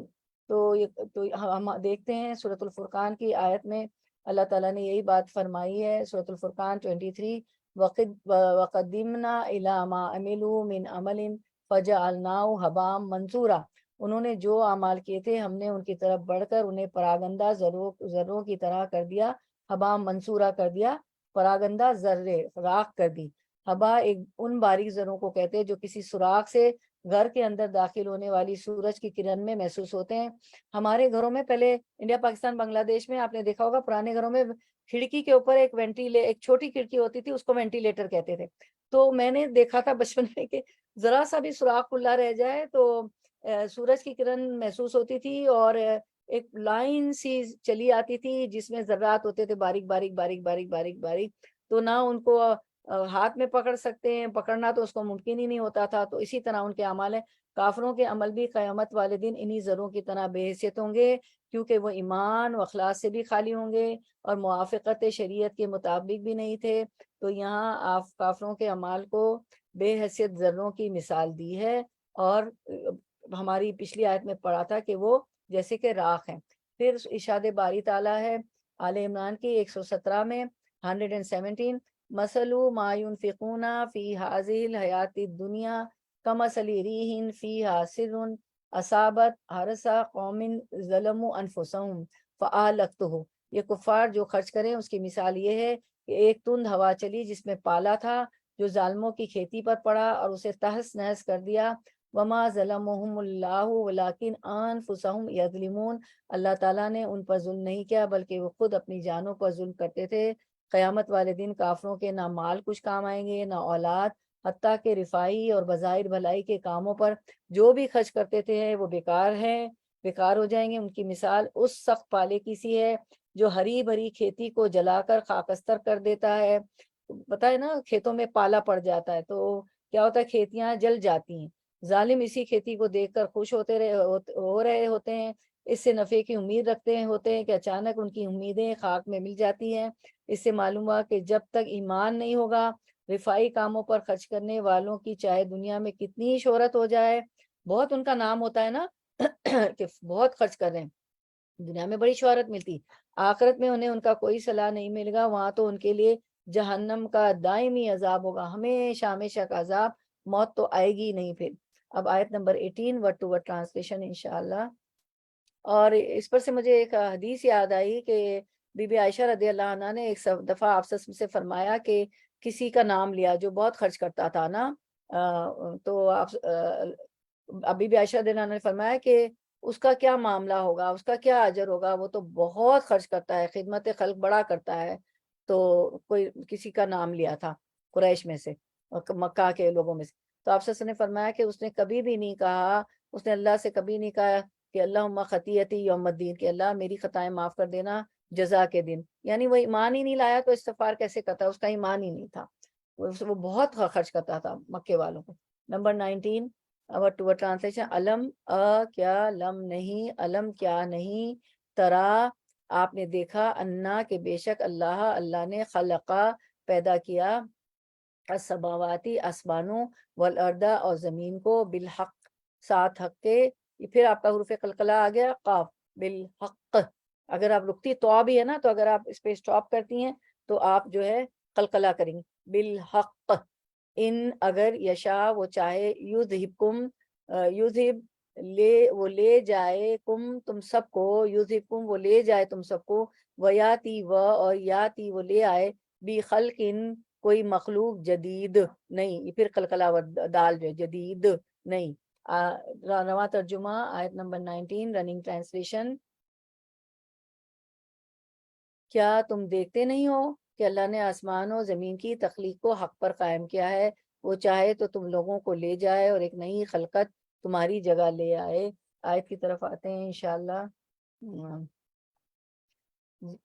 ہم دیکھتے ہیں سورۃ الفرقان کی آیت میں اللہ تعالیٰ نے یہی بات فرمائی ہے، سورۃ الفرقان 23، وَقَدِّمْنَا إِلَىٰ مَا عَمِلُوا مِنْ عَمَلٍ فَجَعَلْنَاهُ هَبَاءً مَنْثُورًا، انہوں نے جو اعمال کیے تھے ہم نے ان کی طرف بڑھ کر انہیں پراگندہ ذروں کی طرح کر دیا، ہباء منصورہ کر دیا، پراگندہ ذرے راکھ کر دی۔ ہبا ان باریک ذروں کو کہتے ہیں جو کسی سوراخ سے گھر کے اندر داخل ہونے والی سورج کی کرن میں محسوس ہوتے ہیں۔ ہمارے گھروں میں پہلے انڈیا پاکستان بنگلہ دیش میں آپ نے دیکھا ہوگا، پرانے گھروں میں کھڑکی کے اوپر ایک چھوٹی کھڑکی ہوتی تھی، اس کو وینٹیلیٹر کہتے تھے۔ تو میں نے دیکھا تھا بچپن میں کہ ذرا سا بھی سوراخ کھلا رہ جائے تو سورج کی کرن محسوس ہوتی تھی، اور ایک لائن سی چلی آتی تھی جس میں ذرات ہوتے تھے باریک باریک باریک باریک باریک باریک، تو نہ ان کو ہاتھ میں پکڑ سکتے ہیں، پکڑنا تو اس کو ممکن ہی نہیں ہوتا تھا۔ تو اسی طرح ان کے اعمال ہیں، کافروں کے عمل بھی قیامت والے دن انہی ذروں کی طرح بے حیثیت ہوں گے، کیونکہ وہ ایمان و اخلاص سے بھی خالی ہوں گے اور موافقت شریعت کے مطابق بھی نہیں تھے۔ تو یہاں آپ کافروں کے اعمال کو بے حیثیت ذروں کی مثال دی ہے، اور ہماری پچھلی آیت میں پڑھا تھا کہ وہ جیسے کہ راکھ ہیں۔ پھر ارشاد باری تعالیٰ ہے آل عمران کی 117 میں 117، مثل ما ينفقون في هذه الحیات الدنیا کمثل ریح فیہا سر اصابت حرث قوم ظلموا انفسهم فاہلکتہ، یہ کفار جو خرچ کریں اس کی مثال یہ ہے کہ ایک تند ہوا چلی جس میں پالا تھا جو ظالموں کی کھیتی پر پڑا اور اسے تہس نہس کر دیا۔ وما ظلمهم اللہ ولکن انفسهم یظلمون، اللہ تعالیٰ نے ان پر ظلم نہیں کیا بلکہ وہ خود اپنی جانوں پر ظلم کرتے تھے۔ قیامت والے دن کافروں کے نہ مال کچھ کام آئیں گے نہ اولاد، حتیٰ کہ رفائی اور بظاہر بھلائی کے کاموں پر جو بھی خرچ کرتے تھے وہ بیکار ہیں، بیکار ہو جائیں گے۔ ان کی مثال اس سخت پالے کی سی ہے جو ہری بھری کھیتی کو جلا کر خاکستر کر دیتا ہے. پتہ ہے نا کھیتوں میں پالا پڑ جاتا ہے تو کیا ہوتا ہے کھیتیاں جل جاتی ہیں. ظالم اسی کھیتی کو دیکھ کر خوش ہو رہے ہوتے ہیں. اس سے نفع کی امید رکھتے ہوتے ہیں کہ اچانک ان کی امیدیں خاک میں مل جاتی ہیں. اس سے معلوم ہوا کہ جب تک ایمان نہیں ہوگا رفائی کاموں پر خرچ کرنے والوں کی چاہے دنیا میں کتنی شہرت ہو جائے, بہت ان کا نام ہوتا ہے نا کہ بہت خرچ کر رہے ہیں, دنیا میں بڑی شہرت ملتی, آخرت میں انہیں ان کا کوئی صلاح نہیں ملے گا. وہاں تو ان کے لیے جہنم کا دائمی عذاب ہوگا, ہمیشہ ہمیشہ کا عذاب, موت تو آئے گی نہیں پھر. اب آیت نمبر 18 ورڈ ٹو ورڈ ٹرانسلیشن انشاءاللہ. اور اس پر سے مجھے ایک حدیث یاد آئی کہ بی بی عائشہ رضی اللہ عنہ نے ایک دفعہ آپ سے فرمایا کہ کسی کا نام لیا جو بہت خرچ کرتا تھا نا, تو آپ بی بی عائشہ رضی اللہ عنہ نے فرمایا کہ اس کا کیا معاملہ ہوگا, اس کا کیا اجر ہوگا, وہ تو بہت خرچ کرتا ہے, خدمت خلق بڑا کرتا ہے. تو کوئی کسی کا نام لیا تھا قریش میں سے, مکہ کے لوگوں میں سے. تو آپ نے فرمایا کہ اس نے کبھی بھی نہیں کہا, اس نے اللہ سے کبھی نہیں کہا کہ اللہم خطیئتی یوم الدین, کہ اللہ میری خطائیں معاف کر دینا جزا کے دن. یعنی وہ ایمان ہی نہیں لایا تو استغفار کیسے کرتا, اس کا ایمان ہی نہیں تھا, وہ بہت خرچ کرتا تھا مکے والوں کو. نمبر 19 ٹو ٹرانسلیشن. علم کیا لم نہیں, علم کیا نہیں, ترا آپ نے دیکھا, انا کہ بے شک اللہ نے خلقا پیدا کیا, السماواتی آسمانوں, والارض اور زمین کو, بالحق ساتھ حق کے. پھر آپ کا حروف قلقلہ آ گیا قاف, بالحق. اگر آپ رکتی تو بھی ہے نا, تو اگر آپ اس پہ اسٹاپ کرتی ہیں تو آپ جو ہے قلقلہ کریں گے, بالحق. ان اگر یشا وہ چاہے, یذہبکم یذہب وہ لے جائے, کم تم سب کو, یذہبکم وہ لے جائے تم سب کو, ویاتی اور یاتی وہ لے آئے, بی خلقن کوئی مخلوق جدید نہیں. یہ پھر قلقلہ دال جو جدید نہیں. رواں ترجمہ آیت نمبر 19 رننگ ٹرانسلیشن. کیا تم دیکھتے نہیں ہو کہ اللہ نے آسمان و زمین کی تخلیق کو حق پر قائم کیا ہے, وہ چاہے تو تم لوگوں کو لے جائے اور ایک نئی خلقت تمہاری جگہ لے آئے. آیت کی طرف آتے ہیں انشاءاللہ.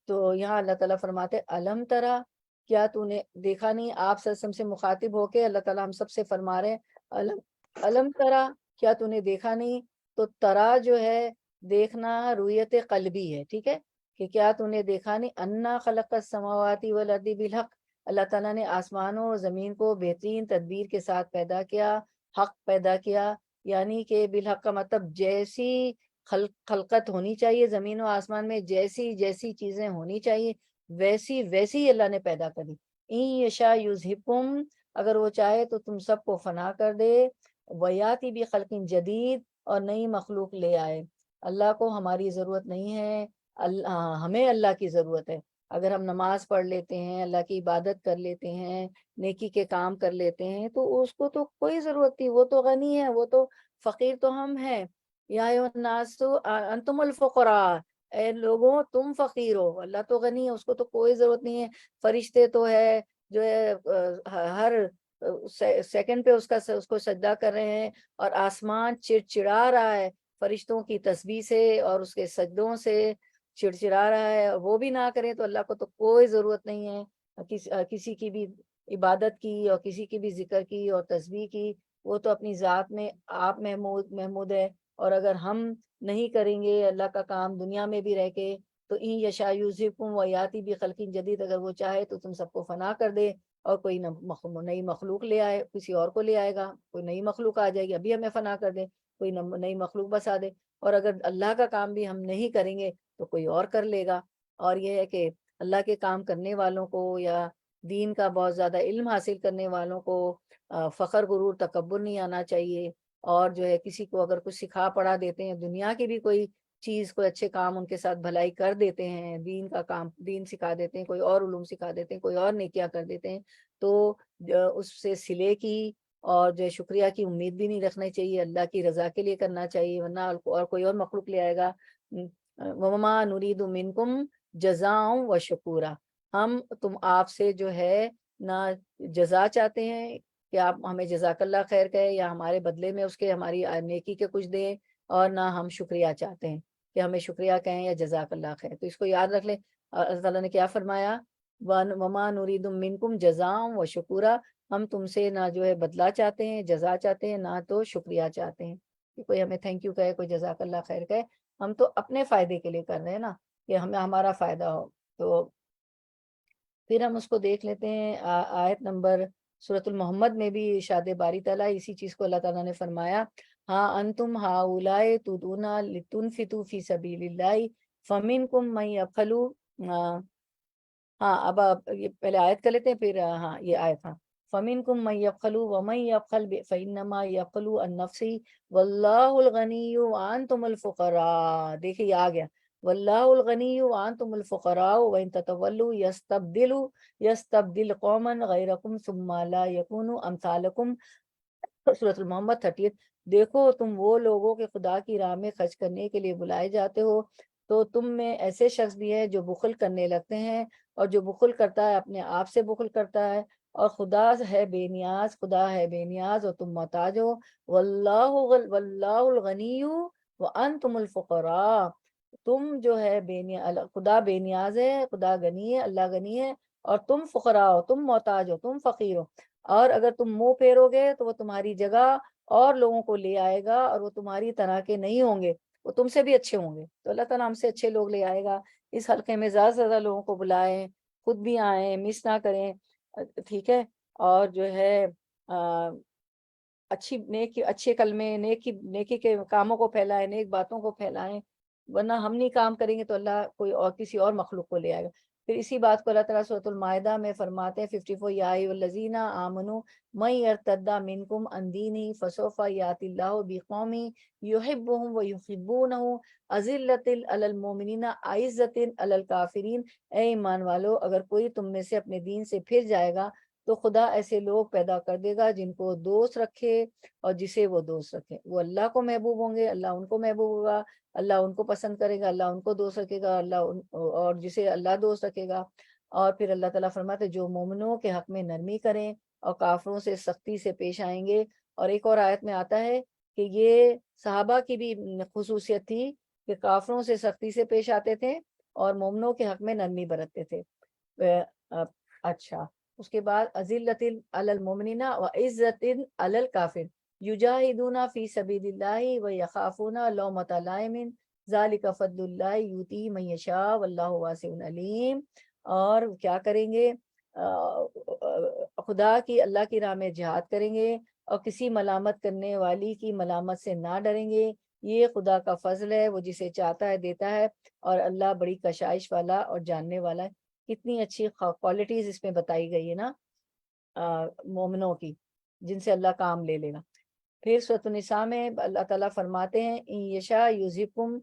تو یہاں اللہ تعالیٰ فرماتے علم ترا, کیا تو نے دیکھا نہیں. آپ صلی اللہ علیہ وسلم سے مخاطب ہو کے اللہ تعالیٰ ہم سب سے فرما رہے ہیں علم ترا, کیا تو نے دیکھا نہیں. تو ترا جو ہے دیکھنا رویت قلبی ہے, ٹھیک ہے, کہ کیا تو نے دیکھا نہیں, انا خلق السماواتی والارض بالحق, اللہ تعالیٰ نے آسمانوں اور زمین کو بہترین تدبیر کے ساتھ پیدا کیا, حق پیدا کیا. یعنی کہ بالحق کا مطلب جیسی خلقت ہونی چاہیے زمین و آسمان میں, جیسی جیسی چیزیں ہونی چاہیے ویسی ویسی اللہ نے پیدا کری. این یشاء یذہبکم, اگر وہ چاہے تو تم سب کو فنا کر دے, ویاتی بھی خلق جدید, اور نئی مخلوق لے آئے. اللہ کو ہماری ضرورت نہیں ہے, ہمیں اللہ کی ضرورت ہے. اگر ہم نماز پڑھ لیتے ہیں, اللہ کی عبادت کر لیتے ہیں, نیکی کے کام کر لیتے ہیں, تو اس کو تو کوئی ضرورت نہیں, وہ تو غنی ہے, وہ تو فقیر تو ہم ہیں. یا الناس انتم الفقراء, اے لوگوں تم فقیر ہو, اللہ تو غنی ہے, اس کو تو کوئی ضرورت نہیں ہے. فرشتے تو ہے جو ہے ہر سیکنڈ پہ اس کو سجدہ کر رہے ہیں, اور آسمان چڑچڑا رہا ہے فرشتوں کی تسبیح سے اور اس کے سجدوں سے چڑچڑا رہا ہے. وہ بھی نہ کریں تو اللہ کو تو کوئی ضرورت نہیں ہے کسی کی بھی عبادت کی اور کسی کی بھی ذکر کی اور تسبیح کی. وہ تو اپنی ذات میں آپ محمود ہے. اور اگر ہم نہیں کریں گے اللہ کا کام دنیا میں بھی رہ کے, تو این یشاء یذہبکم ویاتی بخلق جدید, اگر وہ چاہے تو تم سب کو فنا کر دے اور کوئی نئی مخلوق لے آئے, کسی اور کو لے آئے گا, کوئی نئی مخلوق آ جائے گی, ابھی ہمیں فنا کر دے, کوئی نئی مخلوق بسا دے. اور اگر اللہ کا کام بھی ہم نہیں کریں گے تو کوئی اور کر لے گا. اور یہ ہے کہ اللہ کے کام کرنے والوں کو یا دین کا بہت زیادہ علم حاصل کرنے والوں کو فخر غرور تکبر نہیں آنا چاہیے. اور جو ہے کسی کو اگر کچھ سکھا پڑھا دیتے ہیں, دنیا کی بھی کوئی چیز, کوئی اچھے کام ان کے ساتھ بھلائی کر دیتے ہیں, دین کا کام دین سکھا دیتے ہیں, کوئی اور علوم سکھا دیتے ہیں, کوئی اور نیکیاں کر دیتے ہیں, تو اس سے صلے کی اور جو شکریہ کی امید بھی نہیں رکھنا چاہیے, اللہ کی رضا کے لیے کرنا چاہیے, ورنہ اور کوئی اور مخلوق لے آئے گا. وما نرید منکم جزاء و شکورا, ہم آپ سے جو ہے نہ جزا چاہتے ہیں کہ آپ ہمیں جزاک اللہ خیر کہے یا ہمارے بدلے میں اس کے ہماری نیکی کے کچھ دیں, اور نہ ہم شکریہ چاہتے ہیں کہ ہمیں شکریہ کہیں یا جزاک اللہ خیر. تو اس کو یاد رکھ لیں, اللہ تعالیٰ نے کیا فرمایا، وما نریدم منکم جزاء و شکورا، ہم تم سے نہ جو ہے بدلہ چاہتے ہیں، جزا چاہتے ہیں، نہ تو شکریہ چاہتے ہیں کہ کوئی ہمیں تھینک یو کہے، کوئی جزاک اللہ خیر کہے، ہم تو اپنے فائدے کے لیے کر رہے ہیں نا، کہ ہمیں ہمارا فائدہ ہو۔ تو پھر ہم اس کو دیکھ لیتے ہیں آیت نمبر سورۃ المحمد میں بھی ارشاد باری تعالیٰ اسی چیز کو اللہ تعالیٰ نے فرمایا، ہاں انتم ہاؤلائی تدعون لتنفقوا فی سبیل اللہ فمنکم من یبخل، ہاں اب یہ پہلے آیت کر لیتے ہیں پھر ہاں یہ آیت، ہاں فمنکم من یبخل ومن یبخل فانما یبخل عن نفسہ واللہ الغنی وانتم الفقراء، دیکھیں یہ آ گیا، واللہ الغنی وانتم الفقراء وان تتولوا یستبدل قوما غیرکم ثم لا یکونوا امثالکم، سورۃ المحمد 30۔ دیکھو تم وہ لوگوں کے خدا کی راہ میں خرچ کرنے کے لیے بلائے جاتے ہو، تو تم میں ایسے شخص بھی ہیں جو بخل کرنے لگتے ہیں، اور جو بخل کرتا ہے اپنے آپ سے بخل کرتا ہے، اور خدا ہے بے نیاز، خدا ہے بے نیاز اور تم محتاج ہو، واللہ الغنی وانتم الفقراء، تم جو ہے خدا بے نیاز ہے، خدا غنی ہے، اللہ غنی ہے، اور تم فقراء ہو، تم محتاج ہو، تم فقیر ہو، اور اگر تم منہ پھیرو گے تو وہ تمہاری جگہ اور لوگوں کو لے آئے گا، اور وہ تمہاری طرح کے نہیں ہوں گے، وہ تم سے بھی اچھے ہوں گے، تو اللہ تعالیٰ ہم سے اچھے لوگ لے آئے گا۔ اس حلقے میں زیادہ سے زیادہ لوگوں کو بلائیں، خود بھی آئیں، مس نہ کریں، ٹھیک ہے، اور جو ہے اچھی نیکی، اچھے کلمے، نیکی کے کاموں کو پھیلائیں، نیک باتوں کو پھیلائیں، ورنہ ہم نہیں کام کریں گے تو اللہ کوئی اور کسی اور مخلوق کو لے آئے گا۔ پھر اسی بات کو اللہ تعالیٰ سورۃ المائدہ میں فرماتے ہیں 54، یا ایھا الذین آمنوا من یرتد منکم عن دینہ فسوف یأتی اللہ بقوم یحبهم ویحبونہ اذلۃ علی المؤمنین اعزۃ علی الکافرین، اے ایمان والو اگر کوئی تم میں سے اپنے دین سے پھر جائے گا تو خدا ایسے لوگ پیدا کر دے گا جن کو دوست رکھے اور جسے وہ دوست رکھے، وہ اللہ کو محبوب ہوں گے، اللہ ان کو محبوب ہوگا، اللہ ان کو پسند کرے گا، اللہ ان کو دوست رکھے گا، اور جسے اللہ دوست رکھے گا۔ اور پھر اللہ تعالیٰ فرماتے جو مومنوں کے حق میں نرمی کریں اور کافروں سے سختی سے پیش آئیں گے۔ اور ایک اور آیت میں آتا ہے کہ یہ صحابہ کی بھی خصوصیت تھی کہ کافروں سے سختی سے پیش آتے تھے اور مومنوں کے حق میں نرمی برتتے تھے۔ اچھا، اس کے بعد اذلۃ علی المؤمنین وعزۃ علی الکافر یجاہدون فی سبیل اللہ ویخافون لومۃ لائم ذالک فضل اللہ یؤتیہ من یشاء واللہ واسع علیم۔ اور کیا کریں گے؟ خدا کی، اللہ کی راہ میں جہاد کریں گے اور کسی ملامت کرنے والی کی ملامت سے نہ ڈریں گے، یہ خدا کا فضل ہے، وہ جسے چاہتا ہے دیتا ہے، اور اللہ بڑی کشائش والا اور جاننے والا ہے۔ کتنی اچھی کوالٹیز اس میں بتائی گئی ہے نا مومنوں کی، جن سے اللہ کام لے لے گا۔ پھر سورۃ النساء میں اللہ تعالیٰ فرماتے ہیں ان یشاء یذہبکم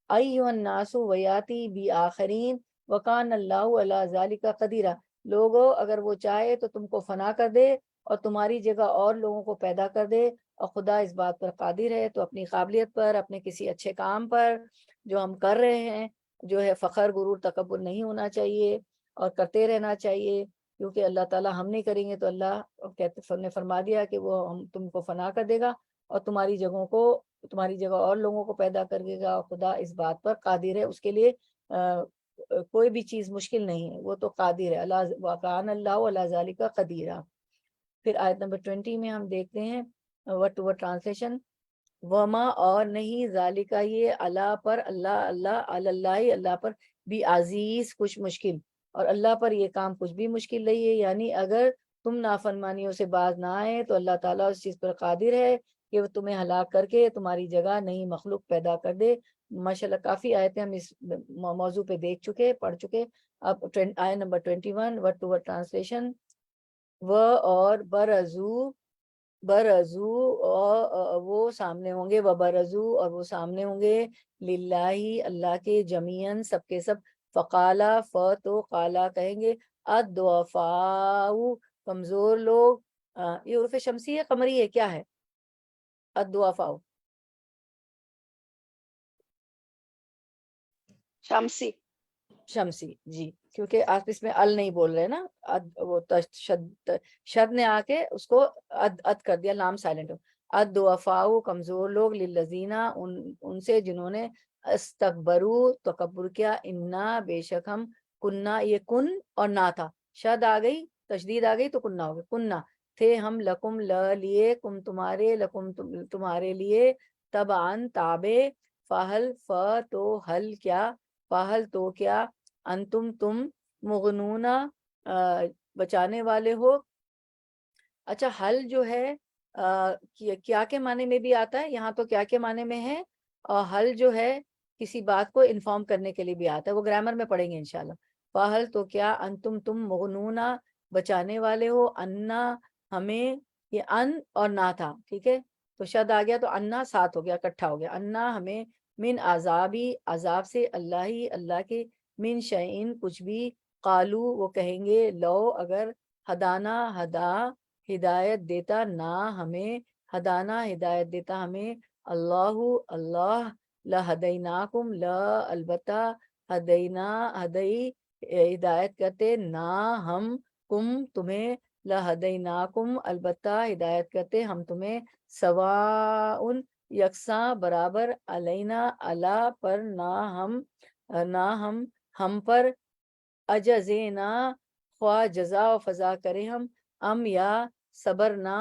ایھا الناس ویاتی بآخرین وکان اللہ علی ذلک قدیر، لوگوں اگر وہ چاہے تو تم کو فنا کر دے اور تمہاری جگہ اور لوگوں کو پیدا کر دے، اور خدا اس بات پر قادر ہے۔ تو اپنی قابلیت پر، اپنے کسی اچھے کام پر جو ہم کر رہے ہیں، جو ہے فخر، غرور، تکبر نہیں ہونا چاہیے اور کرتے رہنا چاہیے، کیونکہ اللہ تعالیٰ ہم نہیں کریں گے تو اللہ نے فرما دیا کہ وہ ہم تم کو فنا کر دے گا اور تمہاری جگہ اور لوگوں کو پیدا کر دے گا، اور خدا اس بات پر قادر ہے، اس کے لیے کوئی بھی چیز مشکل نہیں ہے، وہ تو قادر ہے، اللہ وکان اللہ علی ذلک قدیر۔ پھر آیت نمبر 20 میں ہم دیکھتے ہیں ورڈ ٹو ورڈ ٹرانسلیشن، وما اور نہیں، ذالکہ یہ، اللہ پر، اللہ پر بھی عزیز کچھ مشکل، اور اللہ پر یہ کام کچھ بھی مشکل نہیں ہے، یعنی اگر تم نافرمانیوں سے باز نہ آئے تو اللہ تعالیٰ اس چیز پر قادر ہے کہ وہ تمہیں ہلاک کر کے تمہاری جگہ نئی مخلوق پیدا کر دے۔ ماشاءاللہ کافی آیتیں ہم اس موضوع پہ پڑھ چکے۔ اب آیت نمبر 21 ورڈ ٹو ورڈ ٹرانسلیشن، اور برزو اور وہ سامنے ہوں گے، برزو اور وہ سامنے ہوں گے، للہ اللہ کے، جمیعاً سب کے سب، فقالا تو قالا کہیں گے، الضعفاء کمزور لوگ، یہ عرف شمسی ہے قمری ہے کیا ہے؟ الضعفاء شمسی جی، کیونکہ آپ اس میں ال نہیں بول رہے نا، وہ شد نے آ کے اس کو اد کر دیا، لام سائلنٹ ہو۔ الضعفاء کمزور لوگ، للذین ان سے جنہوں نے استکبروا تکبر کیا، انا بے شک ہم، کننا یہ کن اور نا تھا، شد آ گئی تشدید آ گئی تو کننا ہو گیا، کننا تھے ہم لکم لیے کم تمہارے لکم تمہارے لیے تبعن تابع فہل تو حل کیا فہل تو کیا انتم تم مغنونا بچانے والے ہو. اچھا حل جو ہے کیا کے معنی میں بھی آتا ہے، یہاں تو کیا کے معنی میں ہے، اور حل جو ہے کسی بات کو انفارم کرنے کے لیے بھی آتا ہے، وہ گرامر میں پڑھیں گے انشاءاللہ. فحل تو کیا انتم تم مغنونا بچانے والے ہو انا ہمیں، یہ ان اور نا تھا ٹھیک ہے تو شد آ گیا تو انا ساتھ ہو گیا اکٹھا ہو گیا، انا ہمیں من عذابی عذاب سے اللہ ہی اللہ کے من شعین کچھ بھی قالو وہ کہیں گے لو اگر ہدانا ہدا ہدایت دیتا نہ ہمیں ہدانا ہدایت دیتا ہمیں اللہ اللہ لہدیناکم لا البتہ ہدینا ہدئی ہدایت کرتے نہ ہم کم تمہیں لہدیناکم البتہ ہدایت کرتے ہم تمہیں سواء یکساں برابر علینا اللہ پر نہ ہم پر اجزینا خواہ جزا و فضا کرے ہم یا صبر نہ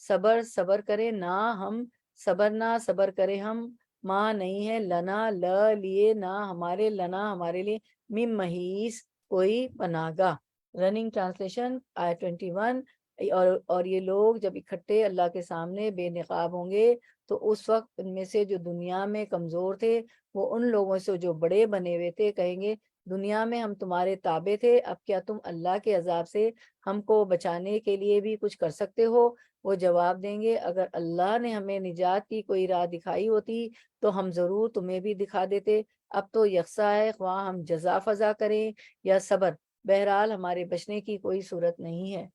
صبر کرے نہ ہم صبر نہ صبر کرے ہم ماں نہیں ہے لنا لیے نہ ہمارے لنا ہمارے لیے مم محیص کوئی پناہ گاہ. رننگ ٹرانسلیشن آیت 21. اور یہ لوگ جب اکٹھے اللہ کے سامنے بے نقاب ہوں گے تو اس وقت ان میں سے جو دنیا میں کمزور تھے وہ ان لوگوں سے جو بڑے بنے ہوئے تھے کہیں گے دنیا میں ہم تمہارے تابع تھے، اب کیا تم اللہ کے عذاب سے ہم کو بچانے کے لیے بھی کچھ کر سکتے ہو؟ وہ جواب دیں گے اگر اللہ نے ہمیں نجات کی کوئی راہ دکھائی ہوتی تو ہم ضرور تمہیں بھی دکھا دیتے، اب تو یکساں ہے خواہ ہم جزا فضا کریں یا صبر، بہرحال ہمارے بچنے کی کوئی صورت نہیں ہے.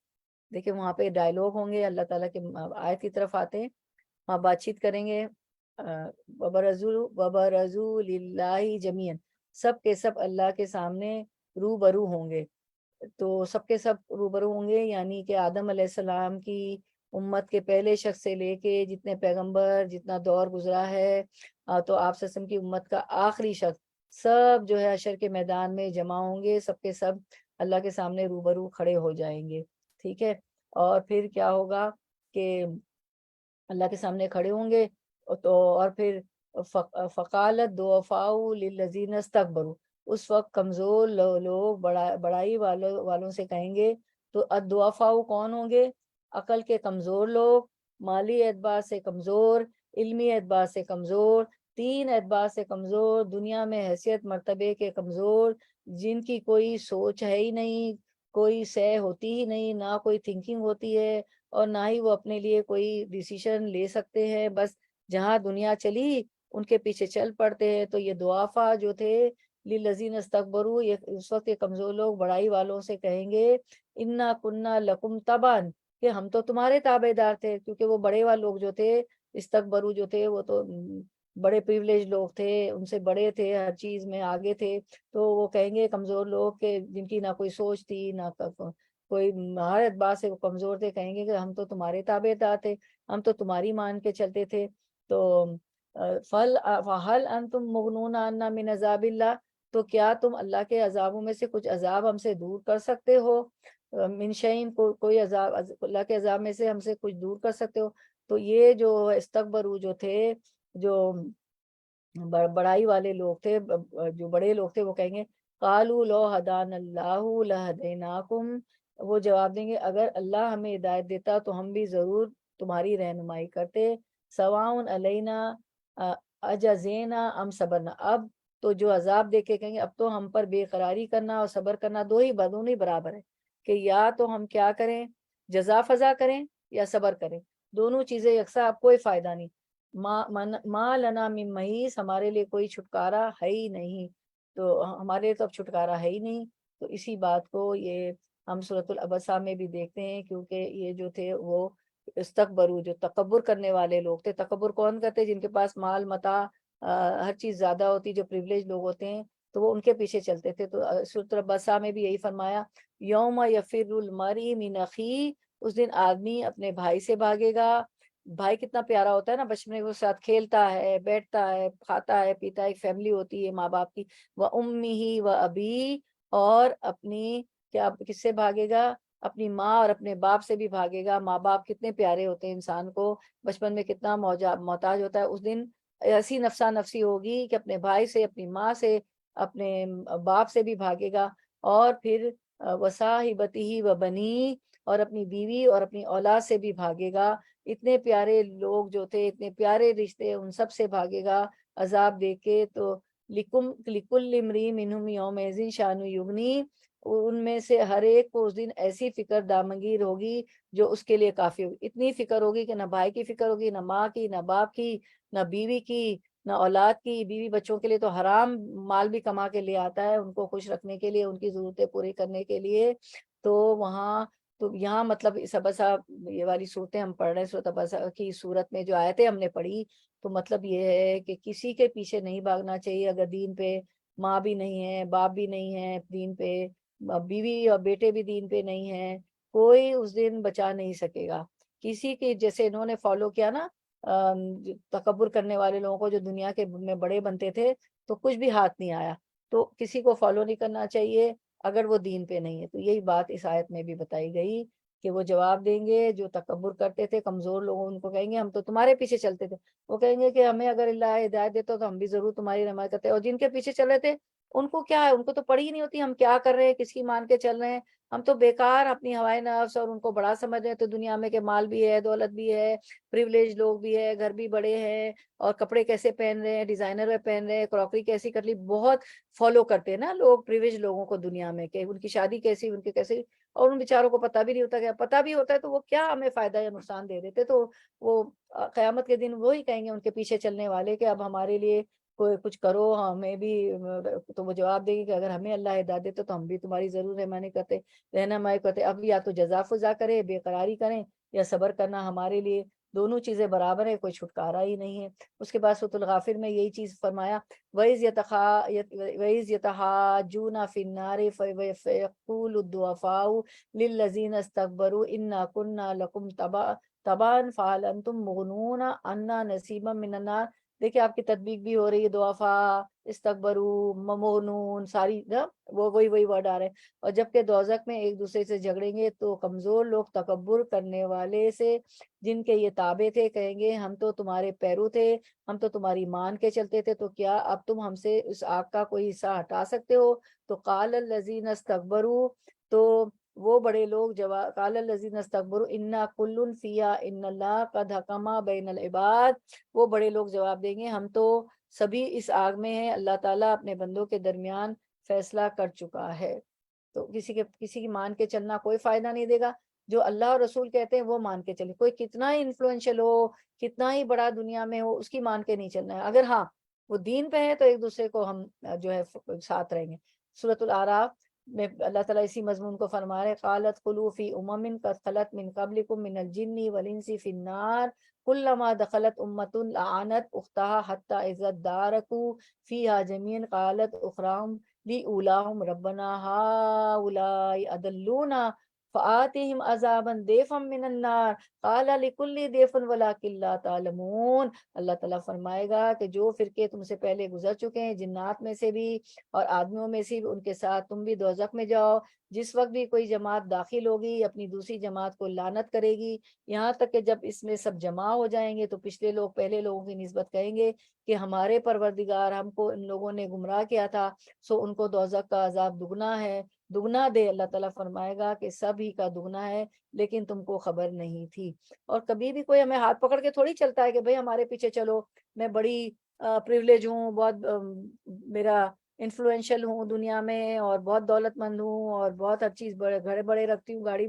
دیکھیں وہاں پہ ڈائلوگ ہوں گے، اللہ تعالیٰ کے آیت کی طرف آتے ہیں، وہاں بات چیت کریں گے. وبرزوا للہ جمیعا، سب کے سب اللہ کے سامنے روبرو ہوں گے. تو سب کے سب روبرو ہوں گے یعنی کہ آدم علیہ السلام کی امت کے پہلے شخص سے لے کے جتنے پیغمبر جتنا دور گزرا ہے تو آپ صلی اللہ علیہ وسلم کی امت کا آخری شخص سب جو ہے حشر کے میدان میں جمع ہوں گے، سب کے سب اللہ کے سامنے روبرو کھڑے ہو جائیں گے ٹھیک ہے. اور پھر کیا ہوگا کہ اللہ کے سامنے کھڑے ہوں گے تو اور پھر فقالت ضعفاء للذین استکبروا، اس وقت کمزور لوگ بڑائی والوں سے کہیں گے. تو الضعفاء کون ہوں گے؟ عقل کے کمزور لوگ، مالی اعتبار سے کمزور، علمی اعتبار سے کمزور، تین اعتبار سے کمزور، دنیا میں حیثیت مرتبے کے کمزور، جن کی کوئی سوچ ہے ہی نہیں، کوئی سہ ہوتی ہی نہیں، نہ کوئی تھنکنگ ہوتی ہے اور نہ ہی وہ اپنے لیے کوئی ڈیسیشن لے سکتے ہیں، بس جہاں دنیا چلی ان کے پیچھے چل پڑتے ہیں. تو یہ ضعفاء جو تھے للذین استکبروا، یہ اس وقت یہ کمزور لوگ بڑائی والوں سے کہیں گے انا کننا لکم تبعا، کہ ہم تو تمہارے تابع دار تھے، کیونکہ وہ بڑے والے لوگ جو تھے استکبروا جو تھے وہ تو بڑے پریویلیج لوگ تھے، ان سے بڑے تھے، ہر چیز میں آگے تھے. تو وہ کہیں گے کمزور لوگ کہ جن کی نہ کوئی سوچ تھی نہ کوئی ہر اعتبار سے وہ کمزور تھے، کہیں گے کہ ہم تو تمہارے تابع دار تھے، ہم تو تمہاری مان کے چلتے تھے. تو فَهَلْ أَنْتُمْ مُغْنُونَ عَنَّا مِنْ عَذَابِ اللَّهِ، تو کیا تم اللہ کے عذابوں میں سے کچھ عذاب ہم سے دور کر سکتے ہو؟ من شیئن کوئی عذاب اللہ کے عذاب میں سے ہم سے کچھ دور کر سکتے ہو؟ تو یہ جو استکبروا جو تھے، جو بڑائی والے لوگ تھے، جو بڑے لوگ تھے، وہ کہیں گے قالوا لو هدانا اللہ لہدیناکم، وہ جواب دیں گے اگر اللہ ہمیں ہدایت دیتا تو ہم بھی ضرور تمہاری رہنمائی کرتے. سواء علینا اجزینا ام صبرنا، اب تو جو عذاب دے کے کہیں گے اب تو ہم پر بے قراری کرنا اور صبر کرنا دونوں ہی برابر ہے، کہ یا تو ہم کیا کریں، جزا فضا کریں یا صبر کریں، دونوں چیزیں یکساں، اب کوئی فائدہ نہیں. ما لنا من محیص، ہمارے لیے کوئی چھٹکارا ہے ہی نہیں، تو ہمارے لیے تو اب چھٹکارا ہے ہی نہیں. تو اسی بات کو یہ ہم سورۃ العبسہ میں بھی دیکھتے ہیں، کیونکہ یہ جو تھے وہ استکبروا، جو تکبر کرنے والے لوگ تھے. تکبر کون کرتے؟ جن کے پاس مال متاع ہر چیز زیادہ ہوتی، جو پریویلیج لوگ ہوتے ہیں تو وہ ان کے پیچھے چلتے تھے. تو سورۃ العبسہ میں بھی یہی فرمایا یوم یفر المرء من اخیہ، اس دن آدمی اپنے بھائی سے بھاگے گا. بھائی کتنا پیارا ہوتا ہے نا، بچپن میں وہ ساتھ کھیلتا ہے، بیٹھتا ہے، کھاتا ہے، پیتا ہے، ایک فیملی ہوتی ہے ماں باپ کی. وَأُمِّهِ وَأَبِيهِ، اور اپنی کیا کس سے بھاگے گا؟ اپنی ماں اور اپنے باپ سے بھی بھاگے گا۔ ماں باپ کتنے پیارے ہوتے ہیں، انسان کو بچپن میں کتنا محتاج ہوتا ہے، اس دن ایسی نفسا نفسی ہوگی کہ اپنے بھائی سے، اپنی ماں سے، اپنے باپ سے بھی بھاگے گا، اور پھر وصاحبتہ و بنی، اور اپنی بیوی اور اپنی اولاد سے بھی بھاگے گا۔ اتنے پیارے لوگ جو تھے، اتنے پیارے رشتے، ان سب سے بھاگے گا عذاب دے کے۔ تو لکل امری منہم یومئذ شان یغنی، ان میں سے ہر ایک کو اس دن ایسی فکر دامگیر ہوگی جو اس کے لیے کافی ہوگی۔ اتنی فکر ہوگی کہ نہ بھائی کی فکر ہوگی، نہ ماں کی، نہ باپ کی، نہ بیوی کی، نہ اولاد کی۔ بیوی بچوں کے لیے تو حرام مال بھی کما کے لے آتا ہے، ان کو خوش رکھنے کے لیے، ان کی ضرورتیں پوری کرنے کے لیے۔ تو وہاں تو یہاں مطلب سبسا یہ والی صورتیں ہم پڑھ رہے ہیں، سورۃ ابسا کی صورت میں جو آیتیں ہم نے پڑھی، تو مطلب یہ ہے کہ کسی کے پیچھے نہیں بھاگنا چاہیے اگر دین پہ ماں بھی نہیں ہے، باپ بھی نہیں ہے دین پہ، بیوی اور بیٹے بھی دین پہ نہیں ہیں، کوئی اس دن بچا نہیں سکے گا کسی کی۔ جیسے انہوں نے فالو کیا نا تکبر کرنے والے لوگوں کو، جو دنیا کے میں بڑے بنتے تھے، تو کچھ بھی ہاتھ نہیں آیا۔ تو کسی کو فالو نہیں کرنا چاہیے اگر وہ دین پہ نہیں ہے۔ تو یہی بات اس آیت میں بھی بتائی گئی کہ وہ جواب دیں گے جو تکبر کرتے تھے، کمزور لوگوں، ان کو کہیں گے ہم تو تمہارے پیچھے چلتے تھے، وہ کہیں گے کہ ہمیں اگر اللہ ہدایت دیتا تو ہم بھی ضرور تمہاری رحمت کرتے، اور جن کے پیچھے چل رہے تھے ان کو کیا ہے، ان کو تو پڑی ہی نہیں ہوتی ہم کیا کر رہے ہیں، کس کی مان کے چل رہے ہیں، ہم تو بیکار اپنی ہوائے نفس اور ان کو بڑا سمجھ رہے ہیں۔ تو دنیا میں کہ مال بھی ہے، دولت بھی ہے، پریولیج لوگ بھی ہے، گھر بھی بڑے ہیں، اور کپڑے کیسے پہن رہے ہیں، ڈیزائنر میں پہن رہے ہیں، کراکری کیسی کر لی، بہت فالو کرتے ہیں نا لوگ پریولیج لوگوں کو دنیا میں، کہ ان کی شادی کیسی، ان کی کیسی، اور ان بیچاروں کو پتہ بھی نہیں ہوتا، کہ پتہ بھی ہوتا ہے تو وہ کیا ہمیں فائدہ یا نقصان دے دیتے۔ تو وہ قیامت کے دن وہی کہیں گے ان کے پیچھے چلنے والے کہ اب ہمارے لیے کوئی کچھ کرو، ہمیں بھی۔ تو وہ جواب دے گی کہ اگر ہمیں اللہ ہدایت دیتا تو ہم بھی تمہاری ضرور رہنمائی کرتے۔ اب یا تو جزا فضا کرے، بے قراری کریں، یا صبر کرنا ہمارے لیے، دونوں چیزیں برابر ہے، کوئی چھٹکارا ہی نہیں ہے۔ اس کے بعد سورۃ الغافر میں یہی چیز فرمایا، وَإِذْ يَتَحَاجُّونَ فِي النَّارِ فَيَقُولُ الضُّعَفَاءُ لِلَّذِينَ اسْتَكْبَرُوا إِنَّا كُنَّا لَكُمْ تَبَعًا فَهَلْ أَنْتُمْ مُغْنُونَ عَنَّا نَصِيبًا مِنَ النَّارِ۔ دیکھیں آپ کی تطبیق بھی ہو رہی ہے، ضعفاء، استکبروا، مغنون، ساری وہ وہی ورڈ آ رہے ہیں۔ اور جبکہ دوزخ میں ایک دوسرے سے جھگڑیں گے تو کمزور لوگ تکبر کرنے والے سے، جن کے یہ تابع تھے، کہیں گے ہم تو تمہارے پیرو تھے، ہم تو تمہاری مان کے چلتے تھے، تو کیا اب تم ہم سے اس آگ کا کوئی حصہ ہٹا سکتے ہو؟ تو قال الذین استکبروا، تو وہ بڑے لوگ قال الذین استکبروا انا کل فیہا ان اللہ قد حکم بین العباد، وہ بڑے لوگ جواب دیں گے ہم تو سبھی اس آگ میں ہیں، اللہ تعالیٰ اپنے بندوں کے درمیان فیصلہ کر چکا ہے۔ تو کسی کی مان کے چلنا کوئی فائدہ نہیں دے گا، جو اللہ اور رسول کہتے ہیں وہ مان کے چلے، کوئی کتنا ہی انفلوئنشل ہو، کتنا ہی بڑا دنیا میں ہو، اس کی مان کے نہیں چلنا ہے۔ اگر ہاں وہ دین پہ ہے تو ایک دوسرے کو ہم جو ہے ساتھ رہیں گے۔ سورۃ الاعراف میں اللہ تعالیٰ اسی مضمون کو فرما رہے، قالت خلوا فی امم قد خلت من قبلکم من الجن والانس فی النار کلما دخلت امۃ لعنت اختها حتی اذا ادارکوا فیہا جميعا قالت اخراہم لأولاہم ربنا ہؤلاء اضلونا فآتهم عذابا ضعفا من النار قال لكل ضعف ولكن لا تعلمون۔ اللہ تعالیٰ فرمائے گا کہ جو فرقے تم سے پہلے گزر چکے ہیں، جنات میں سے بھی اور آدمیوں میں سے بھی، ان کے ساتھ تم بھی دوزخ میں جاؤ۔ جس وقت بھی کوئی جماعت داخل ہوگی اپنی دوسری جماعت کو لعنت کرے گی، یہاں تک کہ جب اس میں سب جمع ہو جائیں گے تو پچھلے لوگ پہلے لوگوں کی نسبت کہیں گے کہ ہمارے پروردگار، ہم کو ان لوگوں نے گمراہ کیا تھا، سو ان کو دوزخ کا عذاب دگنا ہے، دگنا دے۔ اللہ تعالیٰ فرمائے گا کہ سب ہی کا دگنا ہے، لیکن تم کو خبر نہیں تھی۔ اور کبھی بھی کوئی ہمیں ہاتھ پکڑ کے تھوڑی چلتا ہے کہ بھئی ہمارے پیچھے چلو، میں بڑی پریولیج ہوں، بہت میرا انفلوئنشل ہوں دنیا میں، اور بہت دولت مند ہوں، اور بہت ہر چیز گھر بڑے رکھتی ہوں، گاڑی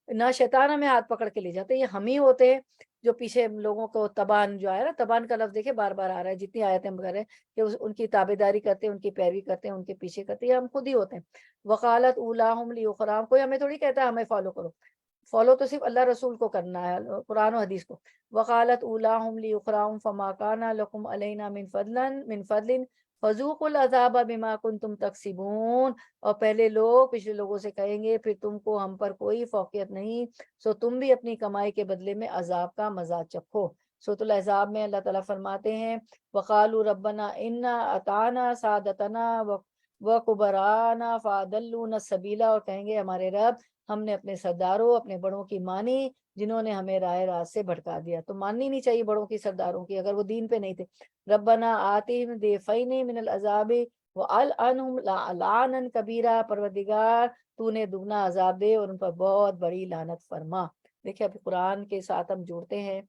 نہ شیطان ہمیں ہاتھ پکڑ کے لے جاتے، یہ ہم ہی ہوتے ہیں جو پیچھے لوگوں کو تبان، جو آیا نا تبان کا لفظ دیکھیں بار بار آ رہا ہے، جتنی آیتیں ہم کر رہے ہیں کہ ان کی تابع داری کرتے ہیں، ان کی پیروی کرتے ہیں، ان کے پیچھے کرتے ہیں، یہ ہم خود ہی ہوتے ہیں۔ وقالت اولاہم لیخراہم، کوئی ہمیں تھوڑی کہتا ہے ہمیں فالو کرو، فالو تو صرف اللہ رسول کو کرنا ہے، قرآن و حدیث کو۔ وقالت اولاہم لیخراہم فما کان لکم علینا من فضل فذوقوا العذاب بما کنتم تکسبون، اور پہلے لوگ پچھلے لوگوں سے کہیں گے پھر تم کو ہم پر کوئی فوقیت نہیں، سو تم بھی اپنی کمائی کے بدلے میں عذاب کا مزہ چکھو۔ سورۃ الاحزاب میں اللہ تعالیٰ فرماتے ہیں وقالوا ربنا انا اطعنا سادتنا وَكُبَرَانَا فَأَضَلُّونَا السَّبِيلَ، اور کہیں گے ہمارے رب ہم نے اپنے سرداروں اپنے بڑوں کی مانی جنہوں نے ہمیں رائے راست سے بھٹکا دیا۔ تو ماننی نہیں چاہیے بڑوں کی سرداروں کی اگر وہ دین پہ نہیں تھے۔ ربنا آتihim ضعفین من العذاب وَأَلْعَنْهُمْ لَعْنًا کبیرہ، پروردگار تو نے دگنا عذاب دے اور ان پر بہت بڑی لعنت فرما۔ دیکھیں ابھی قرآن کے ساتھ ہم جڑتے ہیں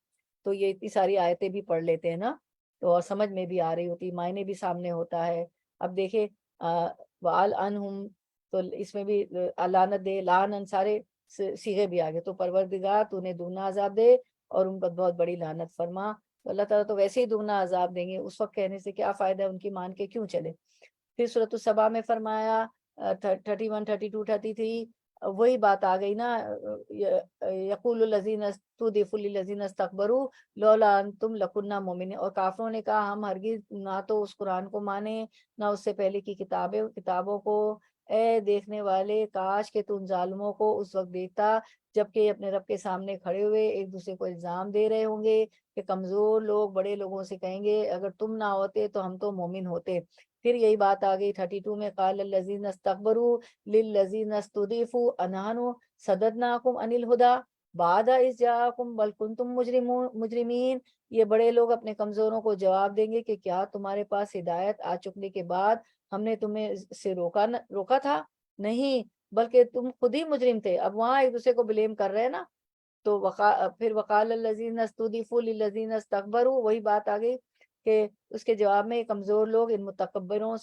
تو یہ اتنی ساری آیتیں بھی پڑھ لیتے ہیں نا، تو اور سمجھ میں بھی آ رہی ہوتی، معنی بھی سامنے ہوتا ہے۔ اب دیکھیں وَأَلْعَنْهُمْ، تو اس میں بھی لعنت دے، لعنن سارے صیغے بھی آگے، تو پروردگار تو نے دگنا عذاب دے اور ان پر بہت بڑی لعنت فرما۔ تو اللہ تعالیٰ تو ویسے ہی دگنا عذاب دیں گے، اس وقت کہنے سے کیا فائدہ ہے، ان کی مان کے کیوں چلے۔ پھر سورۃ السبا میں فرمایا 31 32 33 وہی بات آ گئی نا، یقول الذین استضعفوا للذین استکبروا لولا انتم لکنا مؤمنین، اور کافروں نے کہا ہم ہرگز نہ تو اس قرآن کو مانیں نہ اس سے پہلے کی کتابوں کو، اے دیکھنے والے کاش کہ تم ظالموں کو اس وقت دیکھتا جبکہ اپنے رب کے سامنے کھڑے ہوئے ایک دوسرے کو الزام دے رہے ہوں گے کہ کمزور لوگ بڑے لوگوں سے کہیں گے اگر تم نہ ہوتے تو ہم تو مومن ہوتے۔ پھر یہی بات آ گئی 32 میں، قال الذین استکبروا للذین استضعفوا انحن صددناکم عن الہدی بعد اذ جاءکم بل کنتم مجرمین، یہ بڑے لوگ اپنے کمزوروں کو جواب دیں گے کہ کیا تمہارے پاس ہدایت آ چکنے کے بعد ہم نے تمہیں سے روکا تھا؟ نہیں، بلکہ تم خود ہی مجرم تھے۔ اب وہاں ایک دوسرے کو بلیم کر رہے ہیں نا، تو پھر وقال الذین استضعفوا للذین استکبروا، وہی بات آ گئی کہ اس کے جواب میں کمزور لوگ ان متکبروں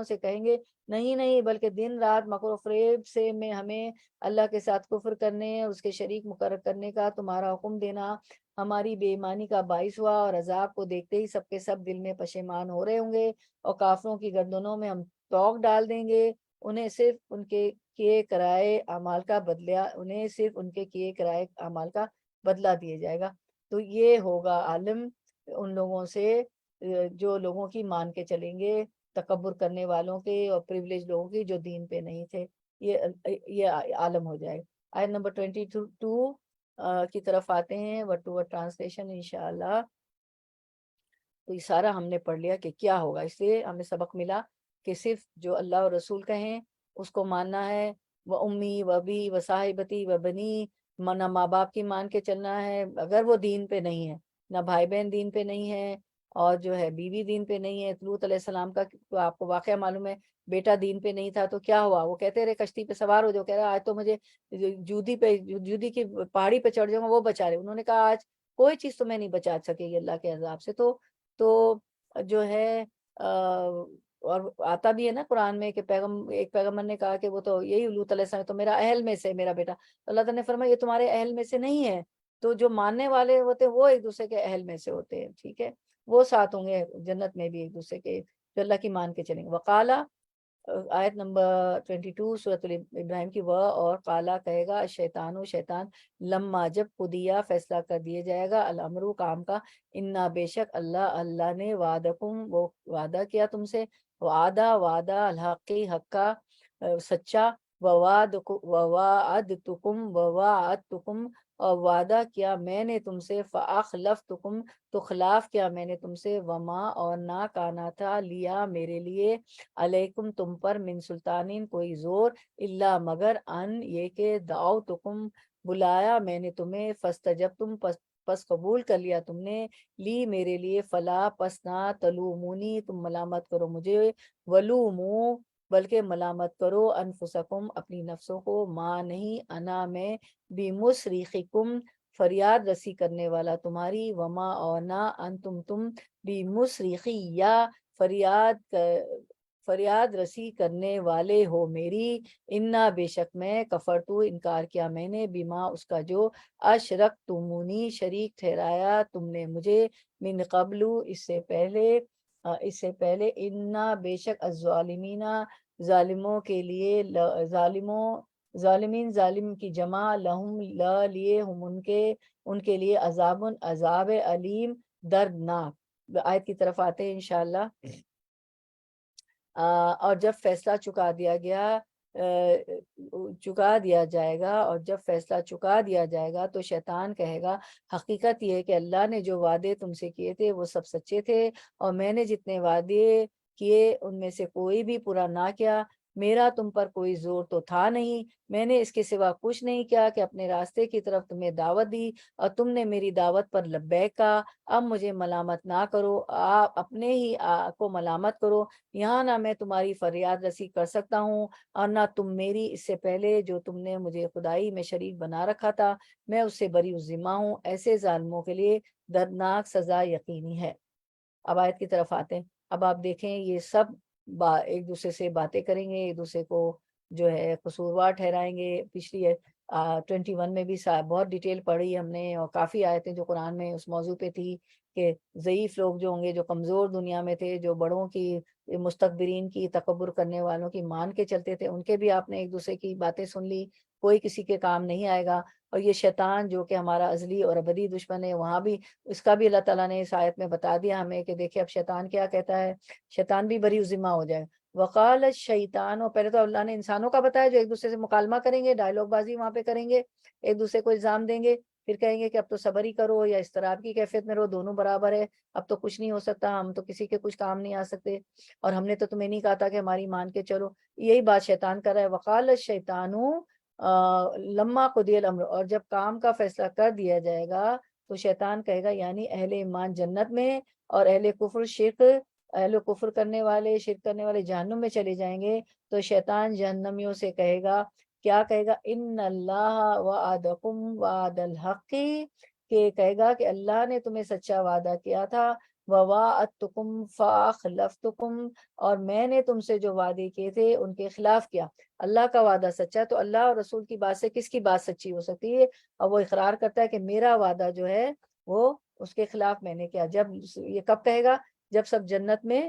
سے کہیں گے نہیں بلکہ دن رات مکر و فریب سے میں ہمیں اللہ کے ساتھ کفر کرنے اس کے شریک مقرر کرنے کا تمہارا حکم دینا ہماری بے ایمانی کا باعث ہوا، اور عذاب کو دیکھتے ہی سب کے سب دل میں پشیمان ہو رہے ہوں گے اور کافروں کی گردنوں میں ہم توق ڈال دیں گے، انہیں صرف ان کے کیے کرائے اعمال کا بدلہ دیا جائے گا۔ تو یہ ہوگا عالم ان لوگوں سے جو لوگوں کی مان کے چلیں گے، تکبر کرنے والوں کے اور پریویلیج لوگوں کی جو دین پہ نہیں تھے، یہ عالم ہو جائے گا۔ آیت نمبر 22 کی طرف آتے ہیں، ورڈ ٹو ورڈ ٹرانسلیشن انشاءاللہ۔ تو یہ سارا ہم نے پڑھ لیا کہ کیا ہوگا، اس لیے ہمیں سبق ملا کہ صرف جو اللہ اور رسول کہیں اس کو ماننا ہے، وہ امی و ابی و صاحبتی و بنی، نہ ماں باپ کی مان کے چلنا ہے اگر وہ دین پہ نہیں ہے، نہ بھائی بہن دین پہ نہیں ہے، اور جو ہے بیوی دین پہ نہیں ہے۔ لوط علیہ السلام کا تو آپ کو واقعہ معلوم ہے، بیٹا دین پہ نہیں تھا تو کیا ہوا، وہ کہتے رہے کشتی پہ سوار ہو جاؤ، کہہ رہا آج تو مجھے جودی کی پہاڑی پہ چڑھ جاؤں گا وہ بچا رہے، انہوں نے کہا آج کوئی چیز تمہیں نہیں بچا سکے گی اللہ کے عذاب سے۔ تو جو ہے اور آتا بھی ہے نا قرآن میں کہ ایک پیغمبر نے کہا کہ وہ تو یہی لوط علیہ السلام تو میرا اہل میں سے میرا بیٹا، تو اللہ تعالیٰ نے فرمایا یہ تمہارے اہل میں سے نہیں ہے، تو جو ماننے والے ہوتے ہیں وہ ایک دوسرے کے اہل میں سے ہوتے ہیں، ٹھیک ہے، وہ ساتھ ہوں گے جنت میں بھی ایک دوسرے کے جو اللہ کی مان کے چلیں گے۔ وقالا آیت نمبر 22 سورۃ ابراہیم کی، وہ اور قالا کہے گا شیطان لما جب قضیہ فیصلہ کر دیا جائے گا الامر کام کا، انا بے شک اللہ نے وعدکم وہ وعدہ کیا تم سے، وعدہ الحقی حق کا سچا، ووعدتکم اور وعدہ کیا میں نے تم سے، فاخلفتکم تو خلاف کیا میں نے تم سے، وما اور نہ کانا تھا لیا میرے لیے، علیکم تم پر من سلطانین کوئی زور، الا مگر ان یہ کہ دعوتکم بلایا میں نے تمہیں، فاستجبتم پس قبول کر لیا تم نے، لی میرے لیے، فلا پس نہ تلومونی تم ملامت کرو مجھے، ولومو بلکہ ملامت کرو انفسکم اپنی نفسوں کو، ما نہیں انا میں، بمصرخکم فریاد رسی کرنے والا تمہاری، وما اور نہ انتم تم بمصرخی یا فریاد رسی کرنے والے ہو میری، انا بے شک میں، کفرتو انکار کیا میں نے، بیما اس کا جو، اشرکتمونی شریک ٹھہرایا تم نے مجھے، من قبلو اس سے پہلے، انا بے شک الظالمین ظالموں کے لیے، ظالمین ظالم کی جمع، لہم لیے ہم ان کے لیے عذاب علیم دردناک۔ آیت کی طرف آتے ہیں انشاءاللہ۔ اور جب فیصلہ چکا دیا جائے گا اور جب فیصلہ چکا دیا جائے گا تو شیطان کہے گا حقیقت یہ ہے کہ اللہ نے جو وعدے تم سے کیے تھے وہ سب سچے تھے، اور میں نے جتنے وعدے کیے ان میں سے کوئی بھی پورا نہ کیا، میرا تم پر کوئی زور تو تھا نہیں، میں نے اس کے سوا کچھ نہیں کیا کہ اپنے راستے کی طرف تمہیں دعوت دی اور تم نے میری دعوت پر لبیک کہا۔ اب مجھے ملامت نہ کرو، آپ اپنے ہی کو ملامت کرو، یہاں نہ میں تمہاری فریاد رسی کر سکتا ہوں اور نہ تم میری، اس سے پہلے جو تم نے مجھے خدائی میں شریک بنا رکھا تھا میں اس سے بری ذمہ ہوں۔ ایسے ظالموں کے لیے دردناک سزا یقینی ہے۔ اب آیت کی طرف آتے ہیں۔ اب آپ دیکھیں یہ سب ایک دوسرے سے باتیں کریں گے، ایک دوسرے کو جو ہے قصوروار ٹھہرائیں گے۔ پچھلی 21 میں بھی بہت ڈیٹیل پڑھی ہم نے، اور کافی آیتیں جو قرآن میں اس موضوع پہ تھی کہ ضعیف لوگ جو ہوں گے، جو کمزور دنیا میں تھے، جو بڑوں کی، مستکبرین کی، تکبر کرنے والوں کی مان کے چلتے تھے، ان کے بھی آپ نے ایک دوسرے کی باتیں سن لی، کوئی کسی کے کام نہیں آئے گا۔ اور یہ شیطان جو کہ ہمارا ازلی اور ابدی دشمن ہے، وہاں بھی اس کا بھی اللہ تعالیٰ نے اس آیت میں بتا دیا ہمیں کہ دیکھیں اب شیطان کیا کہتا ہے، شیطان بھی بری ذمہ ہو جائے۔ وقال الشیطان، اور پہلے تو اللہ نے انسانوں کا بتایا جو ایک دوسرے سے مکالمہ کریں گے، ڈائلاگ بازی وہاں پہ کریں گے، ایک دوسرے کو الزام دیں گے، پھر کہیں گے کہ اب تو صبر ہی کرو یا اضطراب کی کیفیت میں رہو، دونوں برابر ہے، اب تو کچھ نہیں ہو سکتا، ہم تو کسی کے کچھ کام نہیں آ سکتے، اور ہم نے تو تمہیں نہیں کہا تھا کہ ہماری مان کے چلو۔ یہی بات شیطان کر رہا ہے۔ وقال الشیطان لما قضی الامر، اور جب کام کا فیصلہ کر دیا جائے گا تو شیطان کہے گا، یعنی اہل ایمان جنت میں اور اہل کفر شرک، اہل کفر کرنے والے، شرک کرنے والے جہنم میں چلے جائیں گے، تو شیطان جہنمیوں سے کہے گا، کیا کہے گا؟ ان اللہ وعدکم وعد الحق، کہ کہے گا کہ اللہ نے تمہیں سچا وعدہ کیا تھا، وواعدتکم فاخلفتکم، اور میں نے تم سے جو وعدے کیے تھے ان کے خلاف کیا۔ اللہ کا وعدہ سچا، تو اللہ اور رسول کی بات سے کس کی بات سچی ہو سکتی ہے؟ اور وہ اقرار کرتا ہے کہ میرا وعدہ جو ہے وہ اس کے خلاف میں نے کیا۔ جب یہ کب کہے گا؟ جب سب جنت میں،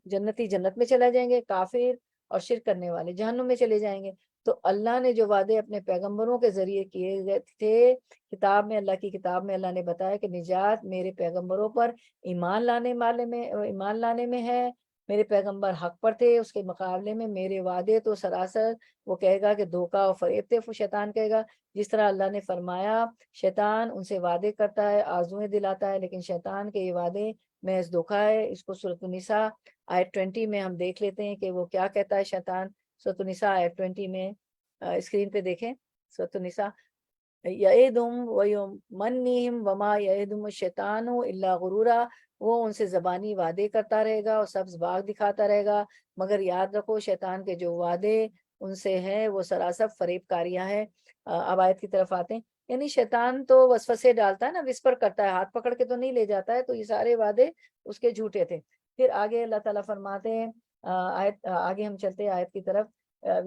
جنتی جنت میں چلا جائیں گے، کافر اور شرک کرنے والے جہنم میں چلے جائیں گے۔ تو اللہ نے جو وعدے اپنے پیغمبروں کے ذریعے کیے گئے تھے، کتاب میں، اللہ کی کتاب میں اللہ نے بتایا کہ نجات میرے پیغمبروں پر ایمان لانے میں ہے، میرے پیغمبر حق پر تھے، اس کے مقابلے میں میرے وعدے تو سراسر، وہ کہے گا کہ دھوکہ اور فریب تھے۔ شیطان کہے گا، جس طرح اللہ نے فرمایا شیطان ان سے وعدے کرتا ہے، آرزویں دلاتا ہے، لیکن شیطان کے یہ وعدے محض دھوکہ ہے۔ اس کو سورۃ النساء آیت 20 میں ہم دیکھ لیتے ہیں کہ وہ کیا کہتا ہے شیطان۔ سورۃ النساء آیت 20 میں اسکرین پہ دیکھیں، سورۃ النساء، یعدہم ویمنیہم وما یعدہم الشیطان الا غرورا، وہ ان سے زبانی وعدے کرتا رہے گا اور سبز باغ دکھاتا رہے گا، مگر یاد رکھو شیطان کے جو وعدے ان سے ہیں وہ سراسر فریب کاریاں ہیں۔ اب آیت کی طرف آتے ہیں۔ یعنی شیطان تو وسوسے ڈالتا ہے نا، وسپر کرتا ہے، ہاتھ پکڑ کے تو نہیں لے جاتا ہے، تو یہ سارے وعدے اس کے جھوٹے تھے۔ پھر آگے اللہ تعالیٰ فرماتے ہیں، آیت آگے ہم چلتے ہیں آیت کی طرف۔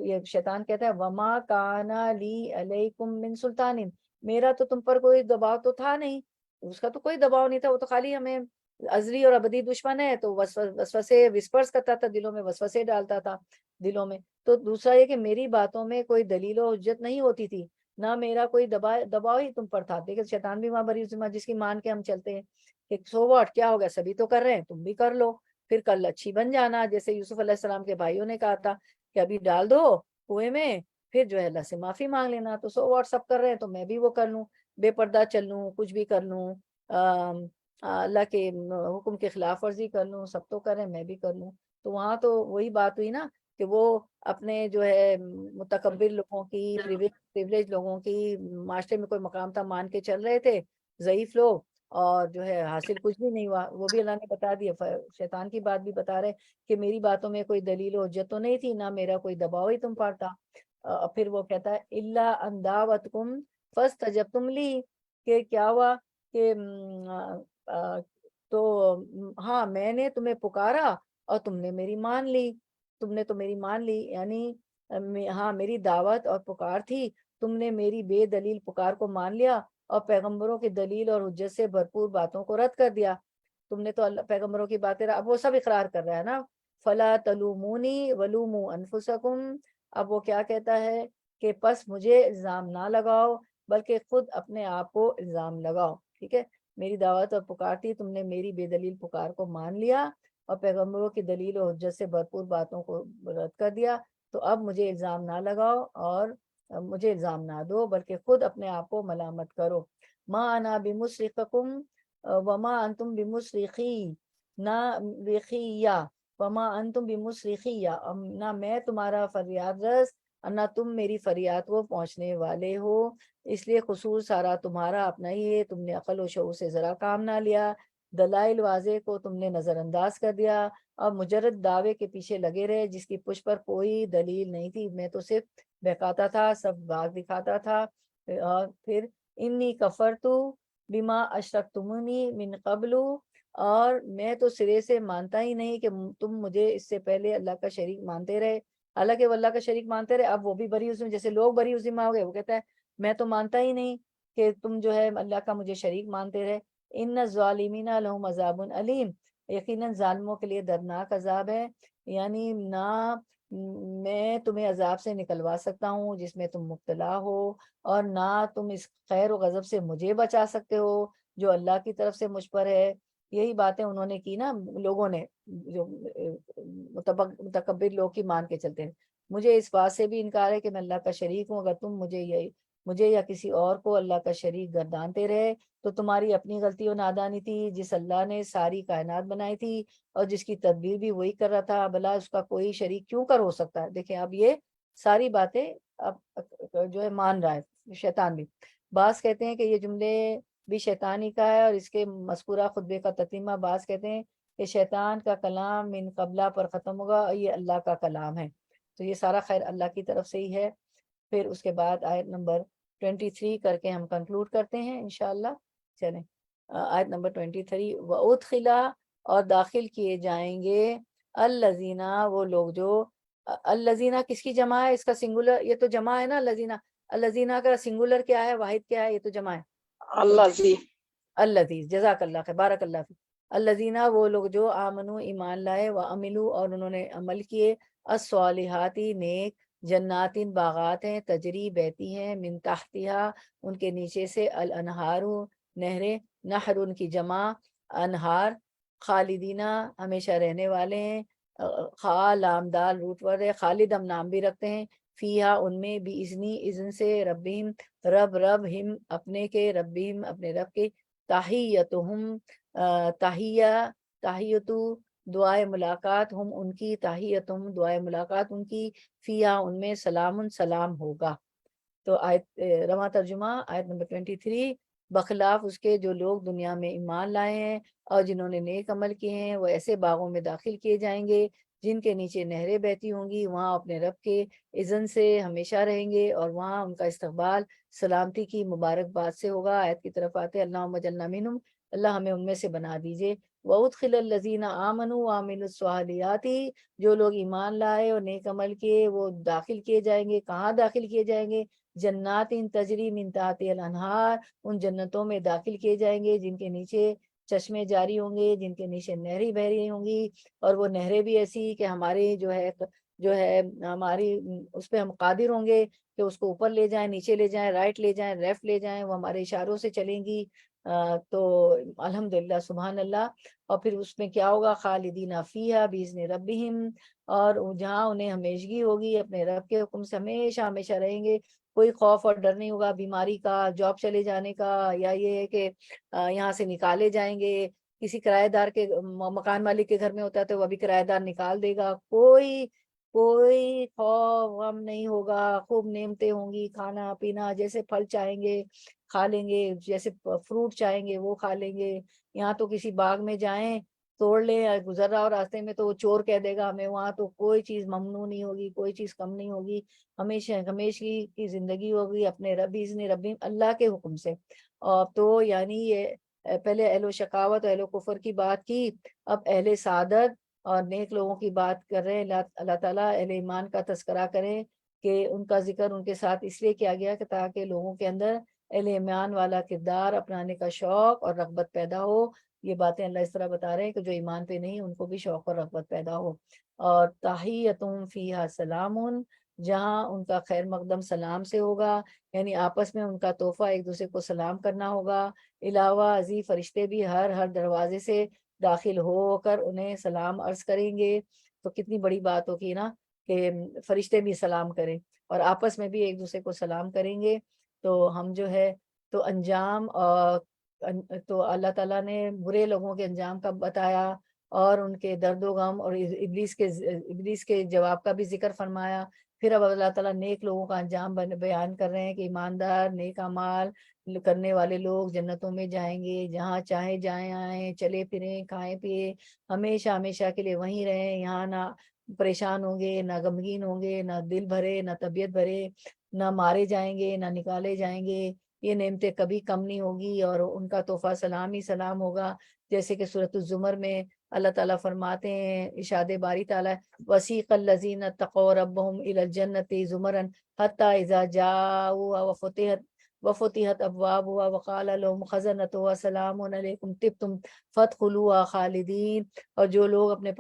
یہ شیطان کہتا ہے، وما کانا لی علیکم من سلطان، میرا تو تم پر کوئی دباؤ تو تھا نہیں، اس کا تو کوئی دباؤ نہیں تھا، وہ تو خالی ہمیں ازلی اور ابدی دشمن ہے تو وسوسے وسپرس کرتا تھا، دلوں میں وسوسے ڈالتا تھا دلوں میں۔ تو دوسرا یہ کہ میری باتوں میں کوئی دلیل و حجت نہیں ہوتی تھی، نہ میرا کوئی دباؤ ہی تم پر تھا۔ دیکھیں شیطان بھی وہاں بری ذمہ، جس کی مان کے ہم چلتے ہیں کہ سو واٹ، کیا ہو گیا، سبھی تو کر رہے ہیں، تم بھی کر لو، پھر کل اچھی بن جانا، جیسے یوسف علیہ السلام کے بھائیوں نے کہا تھا کہ ابھی ڈال دو کنویں میں، پھر جو ہے اللہ سے معافی مانگ لینا۔ تو سو واٹ سب کر رہے ہیں تو میں بھی وہ کر لوں، بے پردہ چل لوں، کچھ بھی کر لوں، اللہ کے حکم کے خلاف ورزی کر لوں، سب تو کریں میں بھی کر لوں۔ تو وہاں تو وہی بات ہوئی نا کہ وہ اپنے جو ہے متکبر لوگوں کی، پریویلیج لوگوں کی، معاشرے میں کوئی مقام تھا مان کے چل رہے تھے، ضعیف لوگ، اور جو ہے حاصل کچھ بھی نہیں ہوا۔ وہ بھی اللہ نے بتا دیا، شیطان کی بات بھی بتا رہے کہ میری باتوں میں کوئی دلیل و حجت تو نہیں تھی، نہ میرا کوئی دباؤ ہی تم پر تھا۔ پھر وہ کہتا ہے الا ان دعوتکم فاستجبتم لی، کہ کیا ہوا کہ تو ہاں میں نے تمہیں پکارا اور تم نے میری مان لی، تم نے تو میری مان لی، یعنی ہاں میری دعوت اور پکار تھی، تم نے میری بے دلیل پکار کو مان لیا اور پیغمبروں کی دلیل اور حجت سے بھرپور باتوں کو رد کر دیا۔ تم نے تو اللہ پیغمبروں کی باتیں، اب وہ سب اقرار کر رہا ہے نا، فلا تلومونی ولوموا انفسکم، اب وہ کیا کہتا ہے کہ پس مجھے الزام نہ لگاؤ بلکہ خود اپنے آپ کو الزام لگاؤ۔ ٹھیک ہے، میری دعوت اور پکار تھی، تم نے میری بے دلیل پکار کو مان لیا اور پیغمبروں کی دلیل و حجت سے بھرپور باتوں کو رد کر دیا، تو اب مجھے الزام نہ لگاؤ اور مجھے الزام نہ دو بلکہ خود اپنے آپ کو ملامت کرو۔ ما انا بمصرخکم وما انتم بمصرخی، نہ رخیہ، وما انتم بمصرخی، نہ میں تمہارا فریاد رس نہ تم میری فریاد کو پہنچنے والے ہو، اس لیے قصور سارا تمہارا اپنا ہی ہے، تم نے عقل و شعور سے ذرا کام نہ لیا، دلائل واضح کو تم نے نظر انداز کر دیا اور مجرد دعوے کے پیچھے لگے رہے جس کی پشت پر کوئی دلیل نہیں تھی، میں تو صرف بہکاتا تھا، سب باغ دکھاتا تھا۔ اور پھر انی کفرتو بما اشرکتمونی من قبل، اور میں تو سرے سے مانتا ہی نہیں کہ تم مجھے اس سے پہلے اللہ کا شریک مانتے رہے، حالانکہ وہ اللہ کا شریک مانتے رہے، اب وہ بھی بری عزم، جیسے لوگ بری عزم ہو گئے، وہ کہتا ہے میں تو مانتا ہی نہیں کہ تم جو ہے اللہ کا مجھے شریک مانتے رہے۔ ان الظالمین لہم عذاب علیم، یقیناً ظالموں کے لیے دردناک عذاب ہے، یعنی نہ میں تمہیں عذاب سے نکلوا سکتا ہوں جس میں تم مبتلا ہو، اور نہ تم اس خیر و غضب سے مجھے بچا سکتے ہو جو اللہ کی طرف سے مجھ پر ہے۔ یہی باتیں انہوں نے کی نا لوگوں نے، جو متکبر لوگ کی مان کے چلتے ہیں۔ مجھے اس بات سے بھی انکار ہے کہ میں اللہ کا شریک ہوں، اگر تم مجھے یا کسی اور کو اللہ کا شریک گردانتے رہے تو تمہاری اپنی غلطی و نادانی تھی، جس اللہ نے ساری کائنات بنائی تھی اور جس کی تدبیر بھی وہی کر رہا تھا، بھلا اس کا کوئی شریک کیوں کر ہو سکتا ہے۔ دیکھیں اب یہ ساری باتیں اب جو ہے مان رہا ہے شیطان بھی۔ بعض کہتے ہیں کہ یہ جملے بھی شیطانی کا ہے، اور اس کے مذکورہ خطبے کا تتمہ بعض کہتے ہیں کہ شیطان کا کلام من قبلہ پر ختم ہوگا اور یہ اللہ کا کلام ہے، تو یہ سارا خیر اللہ کی طرف سے ہی ہے۔ پھر اس کے بعد آیت نمبر 23 کر کے ہم کنکلوڈ کرتے ہیں انشاءاللہ۔ چلیں آیت نمبر 23، وَأُدْخِلَ، اور داخل کیے جائیں گے، الذین، وہ لوگ جو، الذین کس کی جمع ہے، اس کا سنگولر، یہ تو جمع ہے نا الذین، الذین کا سنگولر کیا ہے، واحد کیا ہے، یہ تو جمع ہے
اللہ زی،
الذی، جزاک اللہ خیر، بارک اللہ فی، الذین وہ لوگ جو آمنو ایمان لائے، وعملو اور انہوں نے عمل کیے، الصالحاتی نیک، جناتین باغات ہیں، تجری بہتی ہیں، من تحتہا ان کے نیچے سے، الانہار نہریں، نہر ان کی جمع، انہار، خالدینہ ہمیشہ رہنے والے ہیں، لام دال روٹ ور ہے، خالد ہم نام بھی رکھتے ہیں، فیہا ان میں، بھی اذن سے، ربہم رب ہم اپنے کے، ربہم اپنے رب کے، تحیتہم تحیتو دعائے ملاقات، ہم ان کی، تحیتہم دعائے ملاقات ان کی، فیہا ان میں، سلام سلام ہوگا۔ تو آیت رواں ترجمہ آیت نمبر 23، بخلاف اس کے جو لوگ دنیا میں ایمان لائے ہیں اور جنہوں نے نیک عمل کیے ہیں، وہ ایسے باغوں میں داخل کیے جائیں گے جن کے نیچے نہریں بہتی ہوں گی، وہاں اپنے رب کے اذن سے ہمیشہ رہیں گے، اور وہاں ان کا استقبال سلامتی کی مبارکباد سے ہوگا۔ آیت کی طرف آتے، اللہم اجعلنا منہم، اللہ ہمیں ان میں سے بنا دیجئے۔ وَأُدْخِلَ الَّذِينَ آمَنُوا وَعَمِلُوا الصَّالِحَاتِ، جو لوگ ایمان لائے اور نیک عمل کیے وہ داخل کیے جائیں گے، کہاں داخل کیے جائیں گے، جنات تجری من تحتہا الانہار، ان جنتوں میں داخل کیے جائیں گے جن کے نیچے چشمے جاری ہوں گے، جن کے نیچے نہریں بہ رہی ہوں گی، اور وہ نہریں بھی ایسی کہ ہماری جو ہے ہماری اس پہ ہم قادر ہوں گے کہ اس کو اوپر لے جائیں، نیچے لے جائیں، رائٹ لے جائیں، لیفٹ لے جائیں، وہ ہمارے اشاروں سے چلیں گی۔ تو الحمدللہ، سبحان اللہ۔ اور پھر اس میں کیا ہوگا، خالدین فیہا باذن ربہم، اور جہاں انہیں ہمیشگی ہوگی اپنے رب کے حکم سے، ہمیشہ ہمیشہ رہیں گے، کوئی خوف اور ڈر نہیں ہوگا بیماری کا، جاب چلے جانے کا، یا یہ ہے کہ یہاں سے نکالے جائیں گے، کسی کرایہ دار کے مکان مالک کے گھر میں ہوتا ہے تو وہ بھی کرایہ دار نکال دے گا، کوئی خوف غم نہیں ہوگا، خوب نعمتیں ہوں گی، کھانا پینا، جیسے پھل چاہیں گے کھا لیں گے، جیسے فروٹ چاہیں گے وہ کھا لیں گے۔ یہاں تو کسی باغ میں جائیں توڑ لیں، گزر رہا ہو راستے میں تو وہ چور کہہ دے گا ہمیں، وہاں تو کوئی چیز ممنوع نہیں ہوگی، کوئی چیز کم نہیں ہوگی، ہمیشہ کی زندگی ہوگی اپنے رب اذن ربی، اللہ کے حکم سے۔ اور تو یعنی یہ پہلے اہل و شقاوت اہل و کفر کی بات کی، اب اہل سعادت اور نیک لوگوں کی بات کر رہے ہیں۔ اللہ تعالیٰ اہل ایمان کا تذکرہ کریں کہ ان کا ذکر ان کے ساتھ اس لیے کیا گیا کہ تاکہ لوگوں کے اندر اہل ایمان والا کردار اپنانے کا شوق اور رغبت پیدا ہو۔ یہ باتیں اللہ اس طرح بتا رہے ہیں کہ جو ایمان پہ نہیں ان کو بھی شوق اور رغبت پیدا ہو۔ اور تحیتہم فیہا سلام، جہاں ان کا خیر مقدم سلام سے ہوگا، یعنی آپس میں ان کا تحفہ ایک دوسرے کو سلام کرنا ہوگا۔ علاوہ ازیں فرشتے بھی ہر دروازے سے داخل ہو کر انہیں سلام عرض کریں گے۔ تو کتنی بڑی بات ہوگی نا کہ فرشتے بھی سلام کریں اور آپس میں بھی ایک دوسرے کو سلام کریں گے۔ تو ہم جو ہے تو انجام، تو اللہ تعالیٰ نے برے لوگوں کے انجام کب بتایا، اور ان کے درد و غم اور ابلیس کے جواب کا بھی ذکر فرمایا۔ پھر اب اللہ تعالیٰ نیک لوگوں کا انجام بیان کر رہے ہیں کہ ایماندار نیک اعمال کرنے والے لوگ جنتوں میں جائیں گے، جہاں چاہے جائیں آئیں، چلے پھریں، کھائیں پیے، ہمیشہ ہمیشہ کے لیے وہیں رہیں، یہاں نہ پریشان ہوں گے، نہ غمگین ہوں گے، نہ دل بھرے، نہ طبیعت بھرے، نہ مارے جائیں گے، نہ نکالے جائیں گے، یہ نعمتیں کبھی کم نہیں ہوگی، اور ان کا تحفہ سلام ہی سلام ہوگا۔ جیسے کہ سورۃ الزمر میں اللہ تعالیٰ فرماتے ہیں، ارشاد باری تعالیٰ، وسیق الذین اتقوا ربهم الی الجنۃ زمرا حتی اذا جاؤوا وفتحت ابوابها وقال لهم خزنتها سلام علیکم طبتم فادخلوها خالدین۔ اور جو لوگ اپنے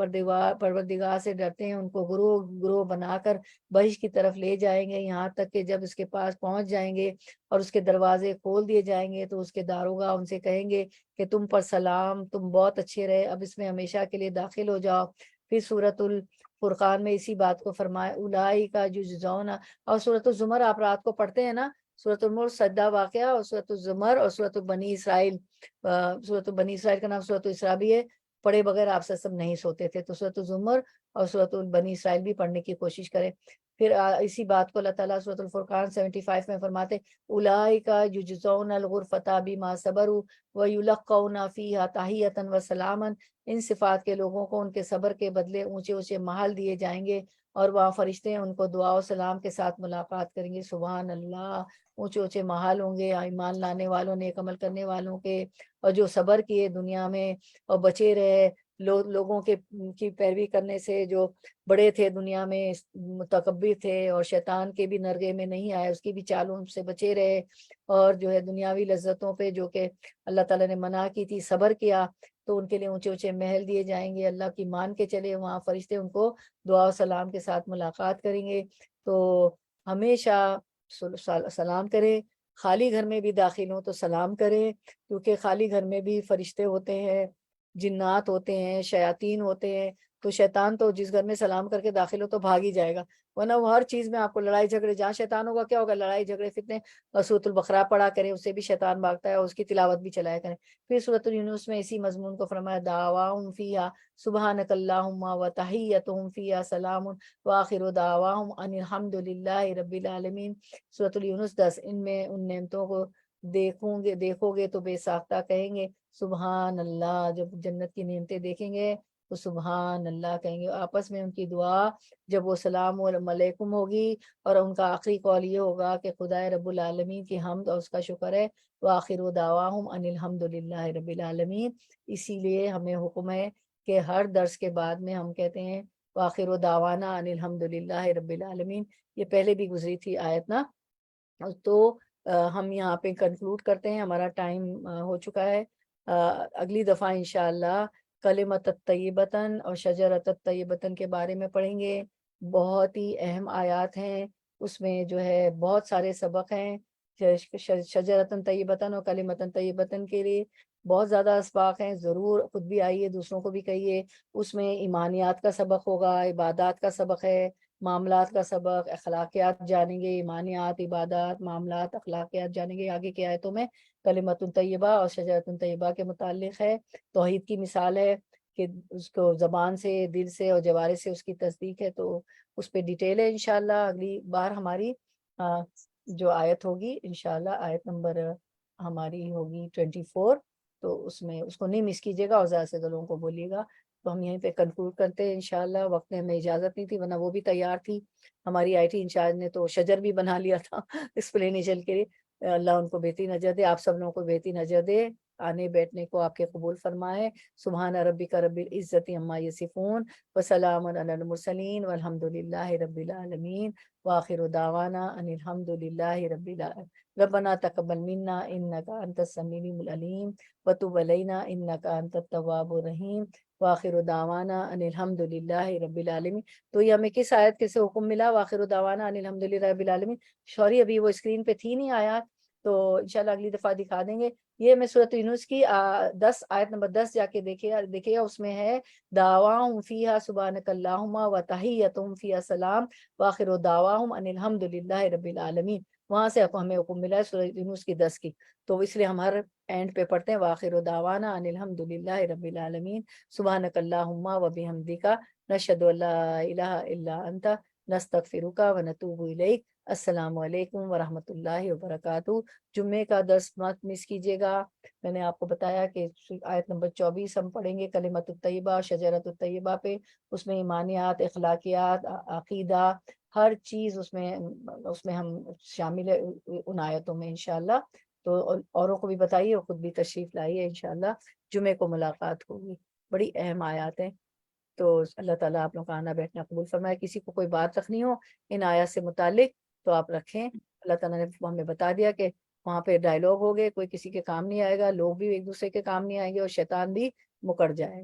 پروردگار سے ڈرتے ہیں ان کو گروہ گروہ بنا کر بہشت کی طرف لے جائیں گے، یہاں تک کہ جب اس کے پاس پہنچ جائیں گے اور اس کے دروازے کھول دیے جائیں گے تو اس کے داروغہ ان سے کہیں گے کہ تم پر سلام، تم بہت اچھے رہے، اب اس میں ہمیشہ کے لیے داخل ہو جاؤ۔ پھر سورۃ الفرقان میں اسی بات کو فرمایا، اولئک یجزون، اور سورۃ الزمر آپ رات کو پڑھتے ہیں نا، سورۃ الملک سجدہ واقعہ اور سورۃ الزمر اور سورۃ بنی اسرائیل، سورۃ بنی اسرائیل کا نام سورۃ اسراء بھی ہے، پڑھے بغیر آپ سب نہیں سوتے تھے، تو سورۃ الزمر اور سورۃ بنی اسرائیل بھی پڑھنے کی کوشش کریں۔ پھر اسی بات کو اللہ تعالیٰ سورۃ الفرقان 75 میں فرماتے، اولئک یجزون الغرفۃ بما صبروا ویلقون فیہا تحیۃ وسلاما، ان صفات کے لوگوں کو ان کے صبر کے بدلے اونچے اونچے محل دیے جائیں گے، اور وہاں فرشتے ان کو دعا و سلام کے ساتھ ملاقات کریں گے۔ سبحان اللہ، اونچے اونچے محل ہوں گے ایمان لانے والوں، نیک عمل کرنے والوں کے، اور جو صبر کیے دنیا میں اور بچے رہے لوگوں کے کی پیروی کرنے سے، جو بڑے تھے دنیا میں، متکبر تھے اور شیطان کے بھی نرغے میں نہیں آئے، اس کی بھی چالوں سے بچے رہے، اور جو ہے دنیاوی لذتوں پہ جو کہ اللہ تعالیٰ نے منع کی تھی صبر کیا، تو ان کے لیے اونچے اونچے محل دیے جائیں گے۔ اللہ کی مان کے چلے، وہاں فرشتے ان کو دعا و سلام کے ساتھ ملاقات کریں گے۔ تو ہمیشہ سلام کریں، خالی گھر میں بھی داخل ہوں تو سلام کریں، کیونکہ خالی گھر میں بھی فرشتے ہوتے ہیں، جنات ہوتے ہیں، شیاطین ہوتے ہیں، تو شیطان تو جس گھر میں سلام کر کے داخل ہو تو بھاگ ہی جائے گا، ورنہ وہ ہر چیز میں آپ کو لڑائی جھگڑے، جہاں شیطان ہوگا کیا ہوگا، لڑائی جھگڑے فتنے۔ سورۃ البقرہ پڑھا کریں، اس سے بھی شیطان بھاگتا ہے، اور اس کی تلاوت بھی چلایا کریں۔ پھر سورۃ یونس میں اسی مضمون کو فرمایا، دعواہم فیہا سبحانک اللہم وتحیتہم فیہا سلام وآخر دعواہم ان الحمد للہ رب العالمین۔ سورۃ یونس 10۔ ان میں ان نعمتوں کو دیکھو گے تو بے ساختہ کہیں گے سبحان اللہ، جب جنت کی نعمتیں دیکھیں گے تو سبحان اللہ کہیں گے۔ آپس میں ان کی دعا جب وہ سلام علیکم ہوگی، اور ان کا آخری قول یہ ہوگا کہ خدائے رب العالمین کی حمد اور اس کا شکر ہے، وآخر دعواہم ان الحمد للہ رب العالمین۔ اسی لیے ہمیں حکم ہے کہ ہر درس کے بعد میں ہم کہتے ہیں وآخر دعوانا ان الحمد للہ رب العالمین۔ یہ پہلے بھی گزری تھی آیت نا، تو ہم یہاں پہ کنکلوڈ کرتے ہیں، ہمارا ٹائم ہو چکا ہے۔ اگلی دفعہ انشاءاللہ کلمۃ الطیبۃ اور شجرۃ الطیبۃ کے بارے میں پڑھیں گے۔ بہت ہی اہم آیات ہیں، اس میں جو ہے بہت سارے سبق ہیں۔ شجرۃ طیبۃ اور کلمۃ طیبۃ کے لیے بہت زیادہ اسباق ہیں، ضرور خود بھی آئیے، دوسروں کو بھی کہیے۔ اس میں ایمانیات کا سبق ہوگا، عبادات کا سبق ہے، معاملات کا سبق، اخلاقیات جانیں گے، ایمانیات، عبادات، معاملات، اخلاقیات جانیں گے۔ آگے کی آیتوں میں کلمۃ طیبہ اور شجرۃ طیبہ کے متعلق ہے، توحید کی مثال ہے کہ اس کو زبان سے، دل سے اور جوارے سے اس کی تصدیق ہے، تو اس پہ ڈیٹیل ہے۔ انشاءاللہ اگلی بار ہماری جو آیت ہوگی، انشاءاللہ آیت نمبر ہماری ہوگی 24، تو اس میں اس کو نہیں مس کیجیے گا، اور زیادہ سے زیادہ لوگوں کو بولیے گا۔ تو ہم یہیں پہ کنکلوڈ کرتے ہیں انشاءاللہ۔ وقت نے ہمیں اجازت نہیں تھی، ورنہ وہ بھی تیار تھی، ہماری آئی ٹی انچارج نے تو شجر بھی بنا لیا تھا ایکسپلینیشن کے لیے۔ اللہ ان کو بہترین اجر دے، آپ سب لوگوں کو بہترین اجر دے، آنے بیٹھنے کو آپ کے قبول فرمائے۔ سبحان ربک رب العزت عما یصفون وسلام علی المرسلین والحمد للہ رب العالمین، وآخر دعوانا ان الحمد للہ رب العالمین۔ ربنا تقبل منا انک انت السمیع العلیم وتب علینا انک انت التواب الرحیم، وآخر دعوانا ان الحمد للہ رب العالمین۔ تو یہ ہمیں کس آیت کے سے حکم ملا، وآخر دعوانا ان الحمد للہ رب العالمین؟ شوری ابھی وہ اسکرین پہ تھی نہیں آیات، تو انشاءاللہ اگلی دفعہ دکھا دیں گے۔ یہ میں سورۃ یونس کی 10 آیت نمبر 10 جا کے دیکھیے گا، اس میں ہے دعواہم فیہا سبحانک اللہم و تحیتہم فیہا سلام وآخر دعواہم ان الحمد للہ رب العالمین. وہاں سے ہمیں حکم ملا ہے سورۃ یونس کی 10 کی، تو اس لیے ہم ہر اینڈ پہ پڑھتے ہیں وآخر دعوانا ان الحمد للہ رب العالمین سبحانک اللہم و بحمدک نشہد ان لا الہ الا انت نستغفرک و نتوب الیک. السلام علیکم ورحمۃ اللہ وبرکاتہ. جمعے کا درس مت مس کیجیے گا. میں نے آپ کو بتایا کہ آیت نمبر 24 ہم پڑھیں گے کلمۃ الطیبہ شجرۃ الطیبہ پہ. اس میں ایمانیات، اخلاقیات، عقیدہ، ہر چیز اس میں ہم شامل ہے ان آیتوں میں انشاءاللہ. تو اوروں کو بھی بتائیے اور خود بھی تشریف لائیے انشاءاللہ. جمعے کو ملاقات ہوگی. بڑی اہم آیات ہیں. تو اللہ تعالیٰ آپ لوگ کا آنا بیٹھنا قبول فرمائے. کسی کو کوئی بات رکھنی ہو ان آیات سے متعلق تو آپ رکھیں. اللہ تعالیٰ نے ہمیں بتا دیا کہ وہاں پہ ڈائلاگ ہو گئے، کوئی کسی کے کام نہیں آئے گا، لوگ بھی ایک دوسرے کے کام نہیں آئیں گے، اور شیطان بھی مکر جائے گا.